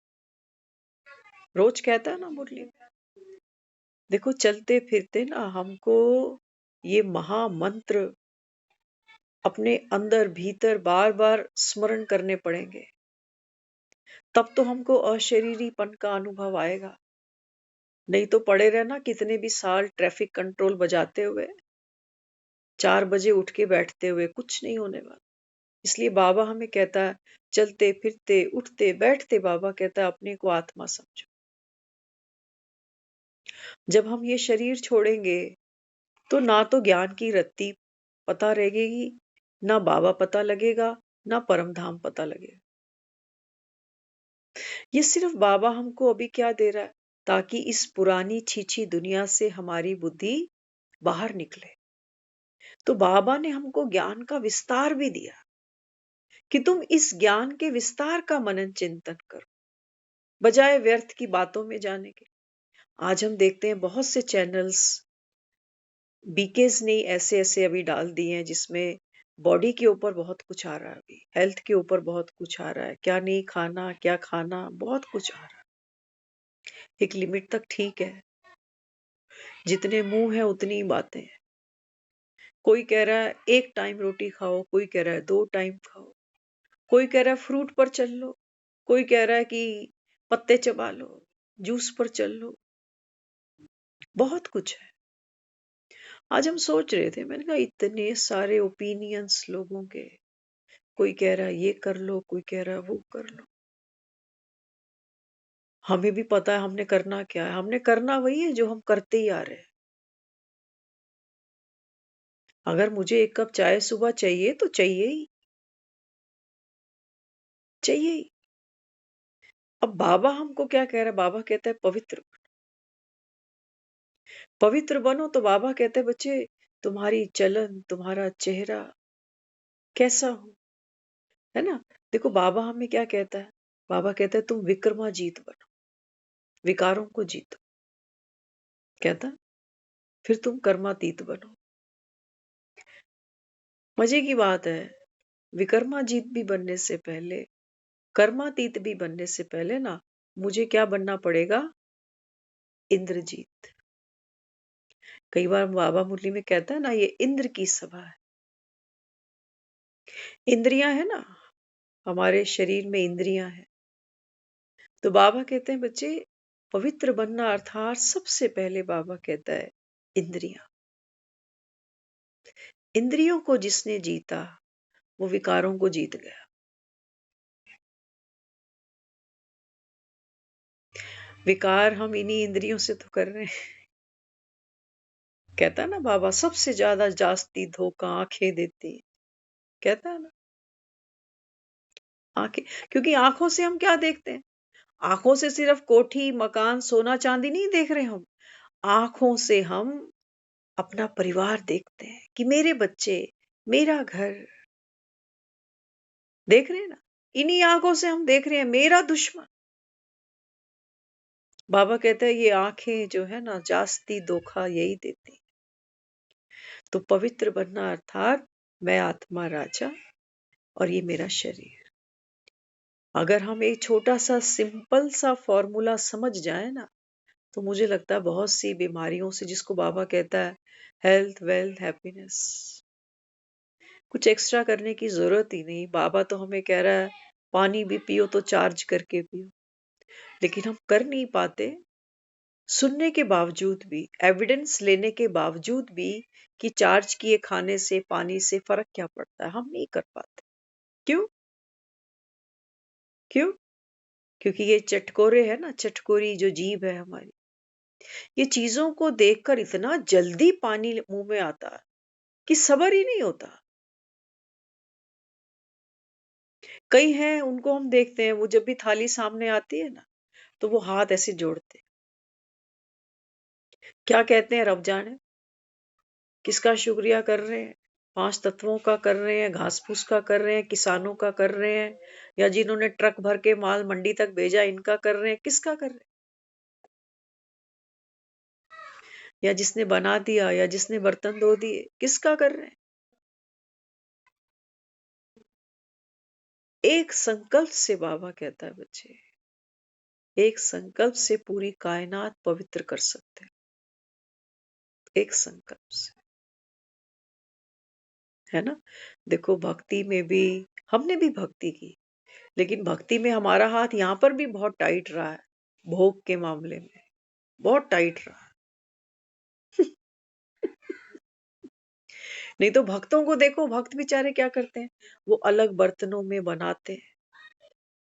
रोज कहता है ना मुरली में, देखो चलते फिरते ना हमको ये महामंत्र अपने अंदर भीतर बार बार स्मरण करने पड़ेंगे, तब तो हमको अशरीरीपन का अनुभव आएगा। नहीं तो पड़े रहना कितने भी साल ट्रैफिक कंट्रोल बजाते हुए, 4 बजे उठ के बैठते हुए, कुछ नहीं होने वाला। इसलिए बाबा हमें कहता है चलते फिरते उठते बैठते, बाबा कहता है अपने को आत्मा समझो। जब हम ये शरीर छोड़ेंगे तो ना तो ज्ञान की रत्ती पता रहेगी, ना बाबा पता लगेगा, ना परम धाम पता लगेगा। ये सिर्फ बाबा हमको अभी क्या दे रहा है, ताकि इस पुरानी छीछी दुनिया से हमारी बुद्धि बाहर निकले। तो बाबा ने हमको ज्ञान का विस्तार भी दिया कि तुम इस ज्ञान के विस्तार का मनन चिंतन करो, बजाय व्यर्थ की बातों में जाने के। आज हम देखते हैं बहुत से चैनल्स बीकेज ने ऐसे ऐसे अभी डाल दिए हैं जिसमें बॉडी के ऊपर बहुत कुछ आ रहा है, अभी हेल्थ के ऊपर बहुत कुछ आ रहा है, क्या नहीं खाना क्या खाना, बहुत कुछ आ रहा है। एक लिमिट तक ठीक है, जितने मुंह है उतनी ही बातें हैं। कोई कह रहा है 1 टाइम रोटी खाओ, कोई कह रहा है 2 टाइम खाओ, कोई कह रहा है फ्रूट पर चल लो, कोई कह रहा है कि पत्ते चबा लो, जूस पर चल लो, बहुत कुछ है। आज हम सोच रहे थे, मैंने कहा इतने सारे ओपिनियंस लोगों के, कोई कह रहा है ये कर लो, कोई कह रहा है वो कर लो। हमें भी पता है हमने करना क्या है, हमने करना वही है जो हम करते ही आ रहे हैं। अगर मुझे 1 कप चाय सुबह चाहिए तो चाहिए ही, चाहिए ही। अब बाबा हमको क्या कह रहा है? बाबा कहता है पवित्र बनो। पवित्र बनो तो बाबा कहते हैं बच्चे तुम्हारी चलन, तुम्हारा चेहरा कैसा हो, है ना? देखो बाबा हमें क्या कहता है? बाबा कहता है तुम विक्रमाजीत बनो, विकारों को जीतो। कहता फिर तुम कर्मातीत बनो। मजे की बात है, विक्रमाजीत भी बनने से पहले, कर्मातीत भी बनने से पहले ना मुझे क्या बनना पड़ेगा? इंद्रजीत। कई बार बाबा मुरली में कहता है ना, ये इंद्र की सभा है। इंद्रियां है ना, हमारे शरीर में इंद्रियां हैं। तो बाबा कहते हैं बच्चे पवित्र बनना अर्थात सबसे पहले बाबा कहता है इंद्रियां। इंद्रियों को जिसने जीता वो विकारों को जीत गया। विकार हम इन्हीं इंद्रियों से तो कर रहे हैं। कहता है ना बाबा सबसे ज्यादा जास्ती धोखा आंखें देती है। कहता है ना आंखें, क्योंकि आंखों से हम क्या देखते हैं? आंखों से सिर्फ कोठी मकान सोना चांदी नहीं देख रहे हम, आंखों से हम अपना परिवार देखते हैं कि मेरे बच्चे, मेरा घर, देख रहे हैं ना? इन्हीं आंखों से हम देख रहे हैं मेरा दुश्मन। बाबा कहते हैं ये आंखें जो है ना जास्ती धोखा यही देती हैं। तो पवित्र बनना अर्थात मैं आत्मा राजा और ये मेरा शरीर। अगर हम एक छोटा सा सिंपल सा फॉर्मूला समझ जाए ना, तो मुझे लगता है बहुत सी बीमारियों से, जिसको बाबा कहता है हेल्थ वेल्थ हैप्पीनेस, कुछ एक्स्ट्रा करने की जरूरत ही नहीं। बाबा तो हमें कह रहा है पानी भी पियो तो चार्ज करके पियो, लेकिन हम कर नहीं पाते। सुनने के बावजूद भी, एविडेंस लेने के बावजूद भी कि चार्ज किए खाने से पानी से फर्क क्या पड़ता है, हम नहीं कर पाते। क्यों? क्यों? क्योंकि ये चटकोरे है ना, चटकोरी जो जीभ है हमारी, ये चीजों को देखकर इतना जल्दी पानी मुंह में आता है कि सब्र ही नहीं होता। कई हैं उनको हम देखते हैं, वो जब भी थाली सामने आती है ना तो वो हाथ ऐसे जोड़ते हैं। क्या कहते हैं रब जाने, किसका शुक्रिया कर रहे हैं? 5 तत्वों का कर रहे हैं, घास फूस का कर रहे हैं, किसानों का कर रहे हैं, या जिन्होंने ट्रक भर के माल मंडी तक भेजा इनका कर रहे हैं? किसका कर रहे हैं? या जिसने बना दिया, या जिसने बर्तन धो दिए, किसका कर रहे हैं? एक संकल्प से बाबा कहता है बच्चे, एक संकल्प से पूरी कायनात पवित्र कर सकते हैं। एक संकल्प से, है ना? देखो भक्ति में भी हमने भी भक्ति की, लेकिन भक्ति में हमारा हाथ यहाँ पर भी बहुत टाइट रहा है। भोग के मामले में बहुत टाइट रहा है। नहीं तो भक्तों को देखो, भक्त बेचारे क्या करते हैं, वो अलग बर्तनों में बनाते हैं,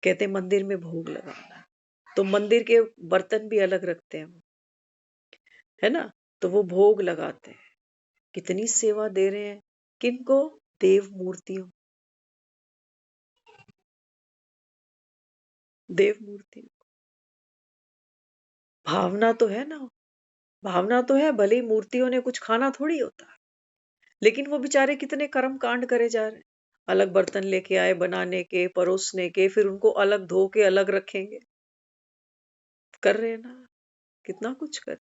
कहते हैं मंदिर में भोग लगाना है, तो मंदिर के बर्तन भी अलग रखते हैं वो, है ना? तो वो भोग लगाते हैं। कितनी सेवा दे रहे हैं किनको? देव मूर्तियों, देव मूर्तियों। भावना तो है ना, भावना तो है, भले ही मूर्तियों ने कुछ खाना थोड़ी होता, लेकिन वो बेचारे कितने कर्म कांड करे जा रहे हैं। अलग बर्तन लेके आए बनाने के, परोसने के, फिर उनको अलग धो के अलग रखेंगे। कर रहे हैं ना, कितना कुछ कर।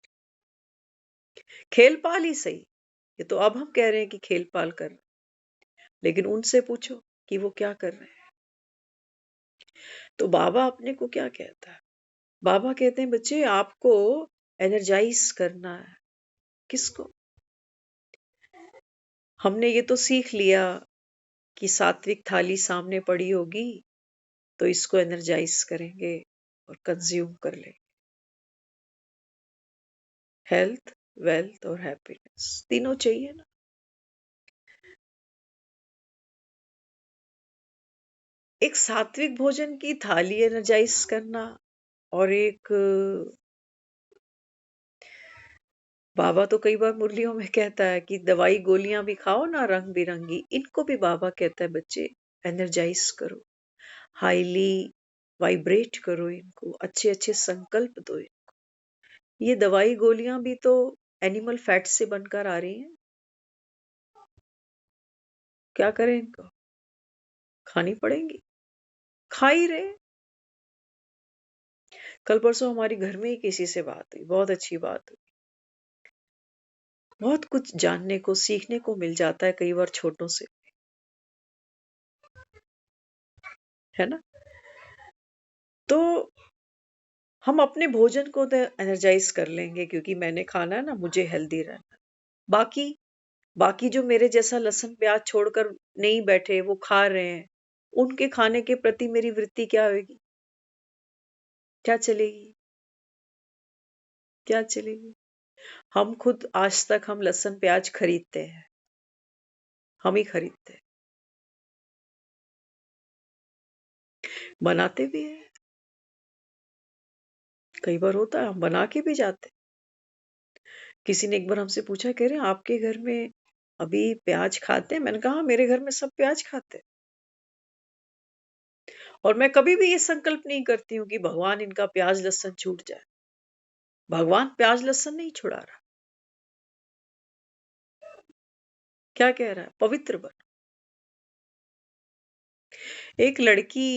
खेल पाल ही सही, ये तो अब हम कह रहे हैं कि खेल पाल कर रहे हैं, लेकिन उनसे पूछो कि वो क्या कर रहे हैं। तो बाबा अपने को क्या कहता है? बाबा कहते हैं बच्चे आपको एनर्जाइज करना है। किसको? हमने ये तो सीख लिया कि सात्विक थाली सामने पड़ी होगी तो इसको एनर्जाइज करेंगे और कंज्यूम कर लेंगे। हेल्थ वेल्थ और हैप्पीनेस तीनों चाहिए ना। एक सात्विक भोजन की थाली एनर्जाइज करना, और एक बाबा तो कई बार मुरलियों में कहता है कि दवाई गोलियां भी खाओ ना रंग बिरंगी, इनको भी बाबा कहता है बच्चे एनर्जाइज करो। हाईली वाइब्रेट करो इनको, अच्छे अच्छे संकल्प दो इनको। ये दवाई गोलियां भी तो एनिमल फैट से बनकर आ रही हैं। क्या करें इनको? खानी पड़ेंगी, खा ही रहे। कल परसों हमारी घर में ही किसी से बात हुई, बहुत अच्छी बात हुई। बहुत कुछ जानने को सीखने को मिल जाता है कई बार छोटों से, है ना। तो हम अपने भोजन को तो एनर्जाइज कर लेंगे क्योंकि मैंने खाना है ना, मुझे हेल्दी रहना। बाकी बाकी जो मेरे जैसा लहसुन प्याज छोड़कर नहीं बैठे, वो खा रहे हैं, उनके खाने के प्रति मेरी वृत्ति क्या होगी? क्या चलेगी? क्या चलेगी? हम खुद आज तक हम लहसुन प्याज खरीदते हैं, हम ही खरीदते हैं, बनाते भी हैं। कई बार होता है हम बना के भी जाते हैं। किसी ने एक बार हमसे पूछा, कह रहे हैं आपके घर में अभी प्याज खाते हैं? मैंने कहा हाँ, मेरे घर में सब प्याज खाते हैं। और मैं कभी भी ये संकल्प नहीं करती हूँ कि भगवान इनका प्याज लहसुन छूट जाए। भगवान प्याज लहसुन नहीं छुड़ा रहा। क्या कह रहा है? पवित्र बनो। एक लड़की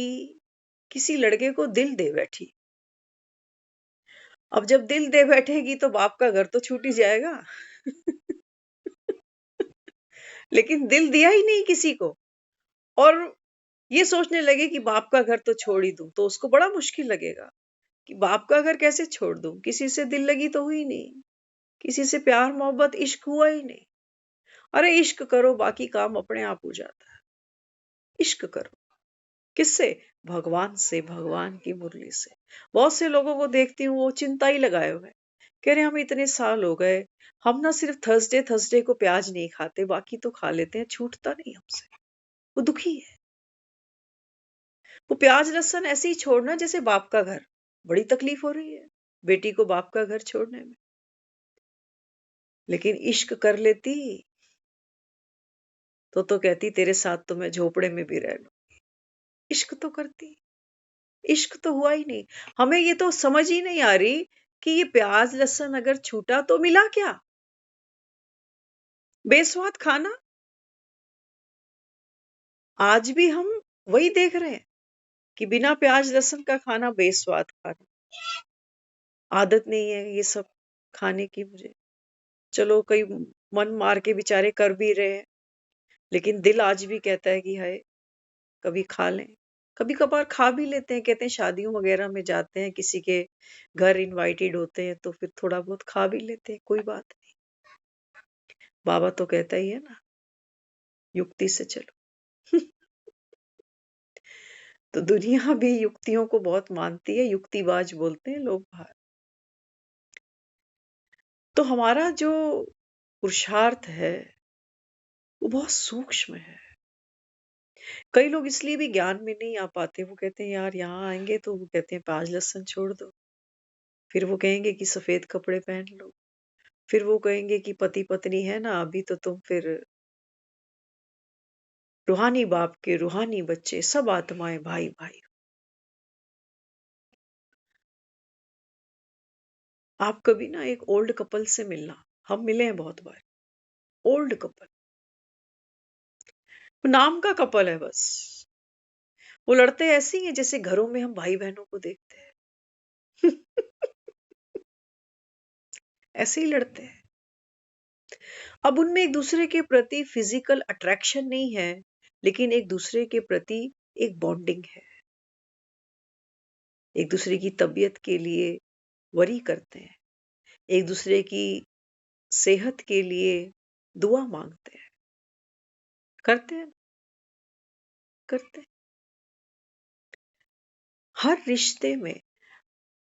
किसी लड़के को दिल दे बैठी। अब जब दिल दे बैठेगी तो बाप का घर तो छूट ही जाएगा। लेकिन दिल दिया ही नहीं किसी को, और ये सोचने लगे कि बाप का घर तो छोड़ ही दूं, तो उसको बड़ा मुश्किल लगेगा कि बाप का घर कैसे छोड़ दूं। किसी से दिल लगी तो हुई नहीं, किसी से प्यार मोहब्बत इश्क हुआ ही नहीं। अरे इश्क करो, बाकी काम अपने आप हो जाता है। इश्क करो किससे? भगवान से, भगवान की मुरली से। बहुत से लोगों को देखती हूँ, वो चिंता ही लगाए हुए हैं। कह रहे हम इतने साल हो गए, हम ना सिर्फ थर्सडे थर्सडे को प्याज नहीं खाते, बाकी तो खा लेते हैं, छूटता नहीं हमसे। वो दुखी है। वो प्याज लहसुन ऐसे ही छोड़ना जैसे बाप का घर। बड़ी तकलीफ हो रही है बेटी को बाप का घर छोड़ने में, लेकिन इश्क कर लेती तो कहती तेरे साथ तो मैं झोपड़े में भी रह लूं। इश्क तो करती, इश्क तो हुआ ही नहीं। हमें ये तो समझ ही नहीं आ रही कि ये प्याज लहसुन अगर छूटा तो मिला क्या? बेस्वाद खाना। आज भी हम वही देख रहे हैं कि बिना प्याज लहसुन का खाना बेस्वाद खाना। आदत नहीं है ये सब खाने की मुझे। चलो कई मन मार के बेचारे कर भी रहे हैं, लेकिन दिल आज भी कहता है कि हाय कभी खा लें। कभी कभार खा भी लेते हैं, कहते हैं शादियों वगैरह में जाते हैं, किसी के घर इनवाइटेड होते हैं तो फिर थोड़ा बहुत खा भी लेते हैं, कोई बात नहीं। बाबा तो कहता ही है ना, युक्ति से चलो। तो दुनिया भी युक्तियों को बहुत मानती है, युक्तिबाज बोलते हैं लोग बाहर। तो हमारा जो पुरुषार्थ है वो बहुत सूक्ष्म है। कई लोग इसलिए भी ज्ञान में नहीं आ पाते, वो कहते हैं यार यहाँ आएंगे तो वो कहते हैं प्याज लहसुन छोड़ दो, फिर वो कहेंगे कि सफेद कपड़े पहन लो, फिर वो कहेंगे कि पति पत्नी है ना अभी तो तुम फिर रूहानी बाप के रूहानी बच्चे, सब आत्माएं भाई भाई। आप कभी ना एक ओल्ड कपल से मिलना, हम मिले हैं बहुत बार। ओल्ड कपल, नाम का कपल है बस। वो लड़ते ऐसे ही हैं जैसे घरों में हम भाई बहनों को देखते हैं। ऐसे ही लड़ते हैं। अब उनमें एक दूसरे के प्रति फिजिकल अट्रैक्शन नहीं है, लेकिन एक दूसरे के प्रति एक बॉन्डिंग है। एक दूसरे की तबीयत के लिए वरी करते हैं, एक दूसरे की सेहत के लिए दुआ मांगते हैं। करते हैं, करते हैं। हर रिश्ते में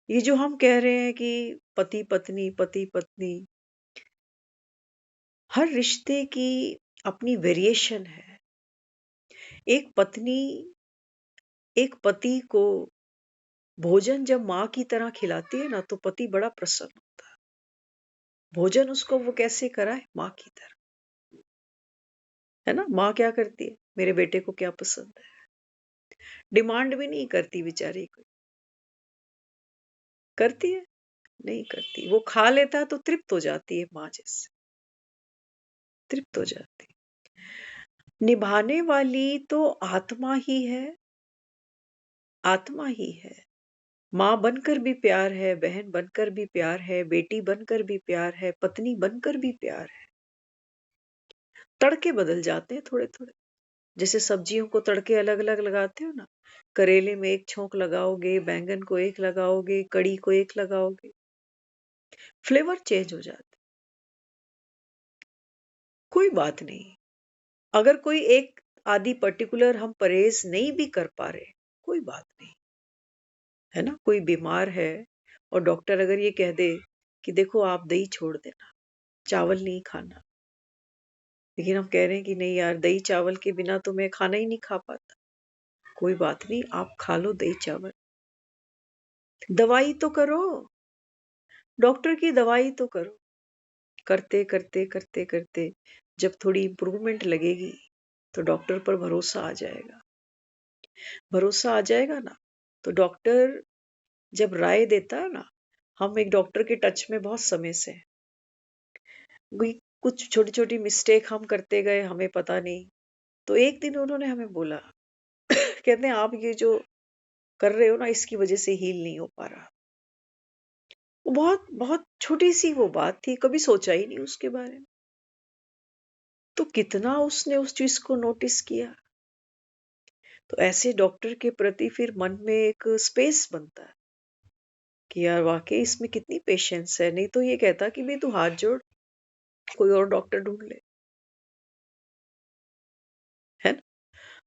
ये जो हम कह रहे हैं कि पति पत्नी, हर रिश्ते की अपनी वेरिएशन है। एक पत्नी एक पति को भोजन जब माँ की तरह खिलाती है ना तो पति बड़ा प्रसन्न होता है। भोजन उसको वो कैसे कराए? माँ की तरह, है ना। माँ क्या करती है? मेरे बेटे को क्या पसंद है? डिमांड भी नहीं करती बेचारी कोई। करती है? नहीं करती। वो खा लेता है तो तृप्त हो जाती है माँ जैसे, तृप्त हो जाती है। निभाने वाली तो आत्मा ही है, आत्मा ही है। माँ बनकर भी प्यार है, बहन बनकर भी प्यार है, बेटी बनकर भी प्यार है, पत्नी बनकर भी प्यार है। तड़के बदल जाते हैं थोड़े-थोड़े। जैसे सब्जियों को तड़के अलग-अलग लगाते हो ना, करेले में एक छोंक लगाओगे, बैंगन को एक लगाओगे, कड़ी को एक लगाओगे, फ्लेवर चेंज हो जाता है। कोई बात नहीं, अगर कोई एक आदि पर्टिकुलर हम परहेज नहीं भी कर पा रहे, कोई बात नहीं, है ना? कोई बीमार है और डॉक्टर अगर ये कह दे कि देखो आप दही छोड़ देना, चावल नहीं खाना, लेकिन हम कह रहे हैं कि नहीं यार दही चावल के बिना तो मैं खाना ही नहीं खा पाता। कोई बात नहीं, आप खा लो दही चावल। दवाई तो करो, डॉक्टर की दवाई तो करो। करते, करते, करते, करते जब थोड़ी इम्प्रूवमेंट लगेगी, तो डॉक्टर पर भरोसा आ जाएगा। भरोसा आ जाएगा ना, तो डॉक्टर जब राय देता है ना, हम एक डॉक्टर के टच में बहुत समय से हैं। कोई कुछ छोटी-छोटी मिस्टेक हम करते गए, हमें पता नहीं। तो एक दिन उन्होंने हमें बोला, कहते हैं आप ये जो कर रहे हो ना इसकी वजह से हील नहीं हो पा रहा। वो बहुत बहुत छोटी-सी वो बात थी, कभी सोचा ही नहीं उसके बारे में। तो कितना उसने उस चीज़ को नोटिस किया। तो ऐसे डॉक्टर के प्रति फिर मन में एक स्पेस बनता है कि यार वाक़ई इसमें कितनी पेशेंस है, नहीं तो ये कहता कि भई तू हाथ जोड़, कोई और डॉक्टर ढूँढ ले, है ना?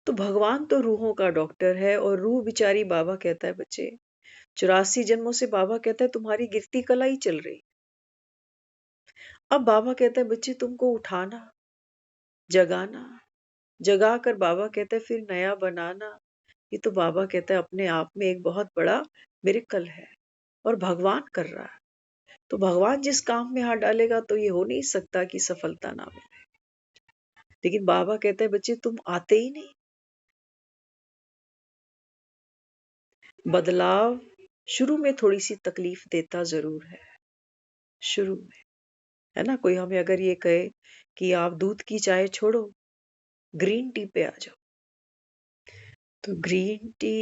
तो भगवान तो रूहों का डॉक्टर है और रूह बेचारी बाबा कहता है बच्चे 84 जन्मों से बाबा कहता है तुम्हारी गिरती कला ही चल रही। अब बाबा कहता है बच्चे तुमको उठाना, जगाना, जगा कर बाबा कहता है फिर नया बनाना। ये तो बाबा कहता है अपने आप में एक बहुत बड़ा मिरेकल है और भगवान कर रहा है। तो भगवान जिस काम में हाथ डालेगा तो ये हो नहीं सकता कि सफलता ना मिले। लेकिन बाबा कहता है बच्चे तुम आते ही नहीं। बदलाव शुरू में थोड़ी-सी तकलीफ देता ज़रूर है, शुरू में, है ना? कोई हमें अगर ये कहे कि आप दूध की चाय छोड़ो, ग्रीन टी पे आ जाओ, तो ग्रीन टी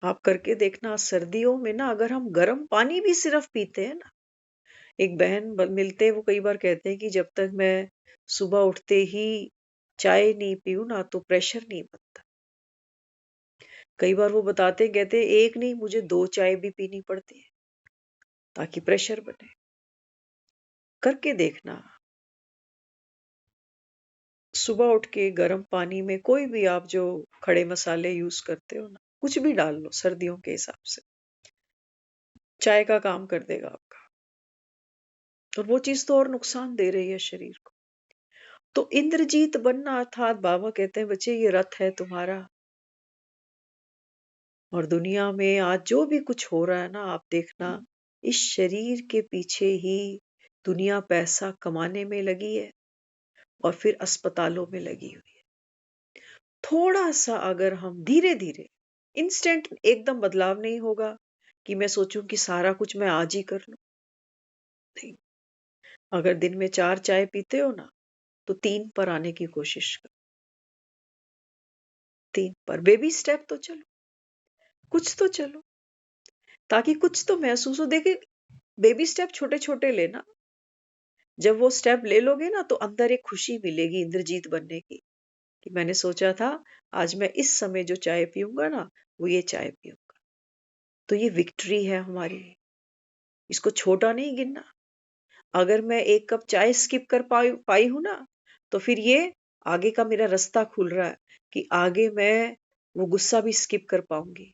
आप करके देखना सर्दियों में ना अगर हम गर्म पानी भी सिर्फ पीते हैं ना, एक बहन मिलते हैं वो कई बार कहते हैं कि जब तक मैं सुबह उठते ही चाय नहीं पीऊँ ना तो प्रेशर नहीं बनता। कई बार वो बताते हैं कहते हैं एक नहीं मुझे 2 चाय भी पीनी पड़ती है ताकि प्रेशर बने। करके देखना। सुबह उठ के गर्म पानी में कोई भी आप जो खड़े मसाले यूज़ करते हो ना, कुछ भी डाल लो सर्दियों के हिसाब से। चाय का काम कर देगा आपका। और वो चीज़ तो और नुकसान दे रही है शरीर को। तो इंद्रजीत बनना अर्थात बाबा कहते हैं बच्चे ये रथ है तुम्हारा और दुनिया में आज जो भी कुछ हो रहा है ना आप देखना इस शरीर के पीछे ही दुनिया पैसा कमाने में लगी है और फिर अस्पतालों में लगी हुई है। थोड़ा सा अगर हम धीरे धीरे इंस्टेंट एकदम बदलाव नहीं होगा कि मैं सोचूं कि सारा कुछ मैं आज ही कर लूं। नहीं, अगर दिन में 4 चाय पीते हो ना तो 3 पर आने की कोशिश करो। 3 पर बेबी स्टेप तो चलो, कुछ तो चलो ताकि कुछ तो महसूस हो। देखिए बेबी स्टेप छोटे छोटे लेना, जब वो स्टेप ले लोगे ना तो अंदर एक खुशी मिलेगी इंद्रजीत बनने की कि मैंने सोचा था आज मैं इस समय जो चाय पीऊंगा ना वो ये चाय पीऊंगा। तो ये विक्ट्री है हमारी, इसको छोटा नहीं गिनना। अगर मैं एक कप चाय स्किप कर पाई पाई हूं ना तो फिर ये आगे का मेरा रास्ता खुल रहा है कि आगे मैं वो गुस्सा भी स्किप कर पाऊंगी,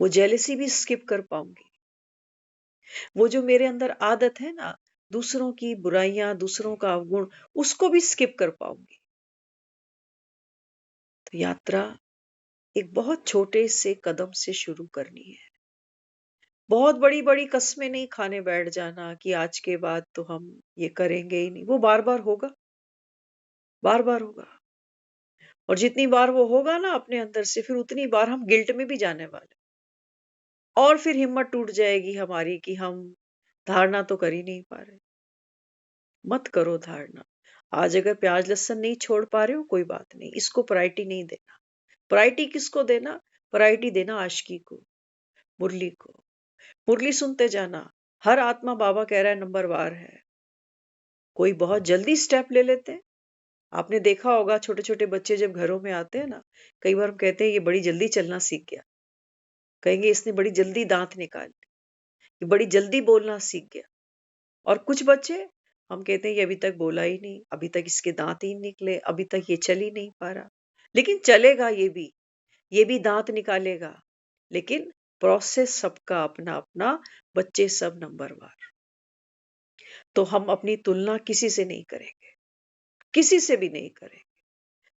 वो जेलेसी भी स्किप कर पाऊंगी, वो जो मेरे अंदर आदत है ना दूसरों की बुराइयां दूसरों का अवगुण उसको भी स्किप कर पाऊंगी। तो यात्रा एक बहुत छोटे से कदम से शुरू करनी है। बहुत बड़ी बड़ी कस्में नहीं खाने बैठ जाना कि आज के बाद तो हम ये करेंगे ही नहीं, वो बार बार होगा, बार बार होगा। और जितनी बार वो होगा ना अपने अंदर से, फिर उतनी बार हम गिल्ट में भी जाने वाले, और फिर हिम्मत टूट जाएगी हमारी कि हम धारणा तो कर ही नहीं पा रहे। मत करो धारणा। आज अगर प्याज लहसुन नहीं छोड़ पा रहे हो, कोई बात नहीं, इसको प्रायोरिटी नहीं देना। प्रायोरिटी किसको देना? प्रायोरिटी देना आशिकी को, मुरली को। मुरली सुनते जाना। हर आत्मा बाबा कह रहा है नंबरवार है। कोई बहुत जल्दी स्टेप ले लेते हैं। आपने देखा होगा छोटे छोटे बच्चे जब घरों में आते हैं ना, कई बार हम कहते हैं ये बड़ी जल्दी चलना सीख गया, कहेंगे इसने बड़ी जल्दी दांत निकाल लिए, ये बड़ी जल्दी बोलना सीख गया। और कुछ बच्चे हम कहते हैं ये अभी तक बोला ही नहीं, अभी तक इसके दांत ही नहीं निकले, अभी तक ये चल ही नहीं पा रहा। लेकिन चलेगा, ये भी दांत निकालेगा। लेकिन प्रोसेस सबका अपना अपना, बच्चे सब नंबरवार। तो हम अपनी तुलना किसी से नहीं करेंगे, किसी से भी नहीं करेंगे,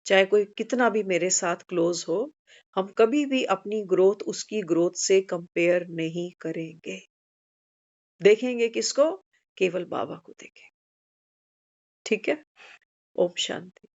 चाहे कोई कितना भी मेरे साथ क्लोज हो। हम कभी भी अपनी ग्रोथ उसकी ग्रोथ से कंपेयर नहीं करेंगे। देखेंगे किसको? केवल बाबा को देखेंगे। ठीक है। ओम शांति।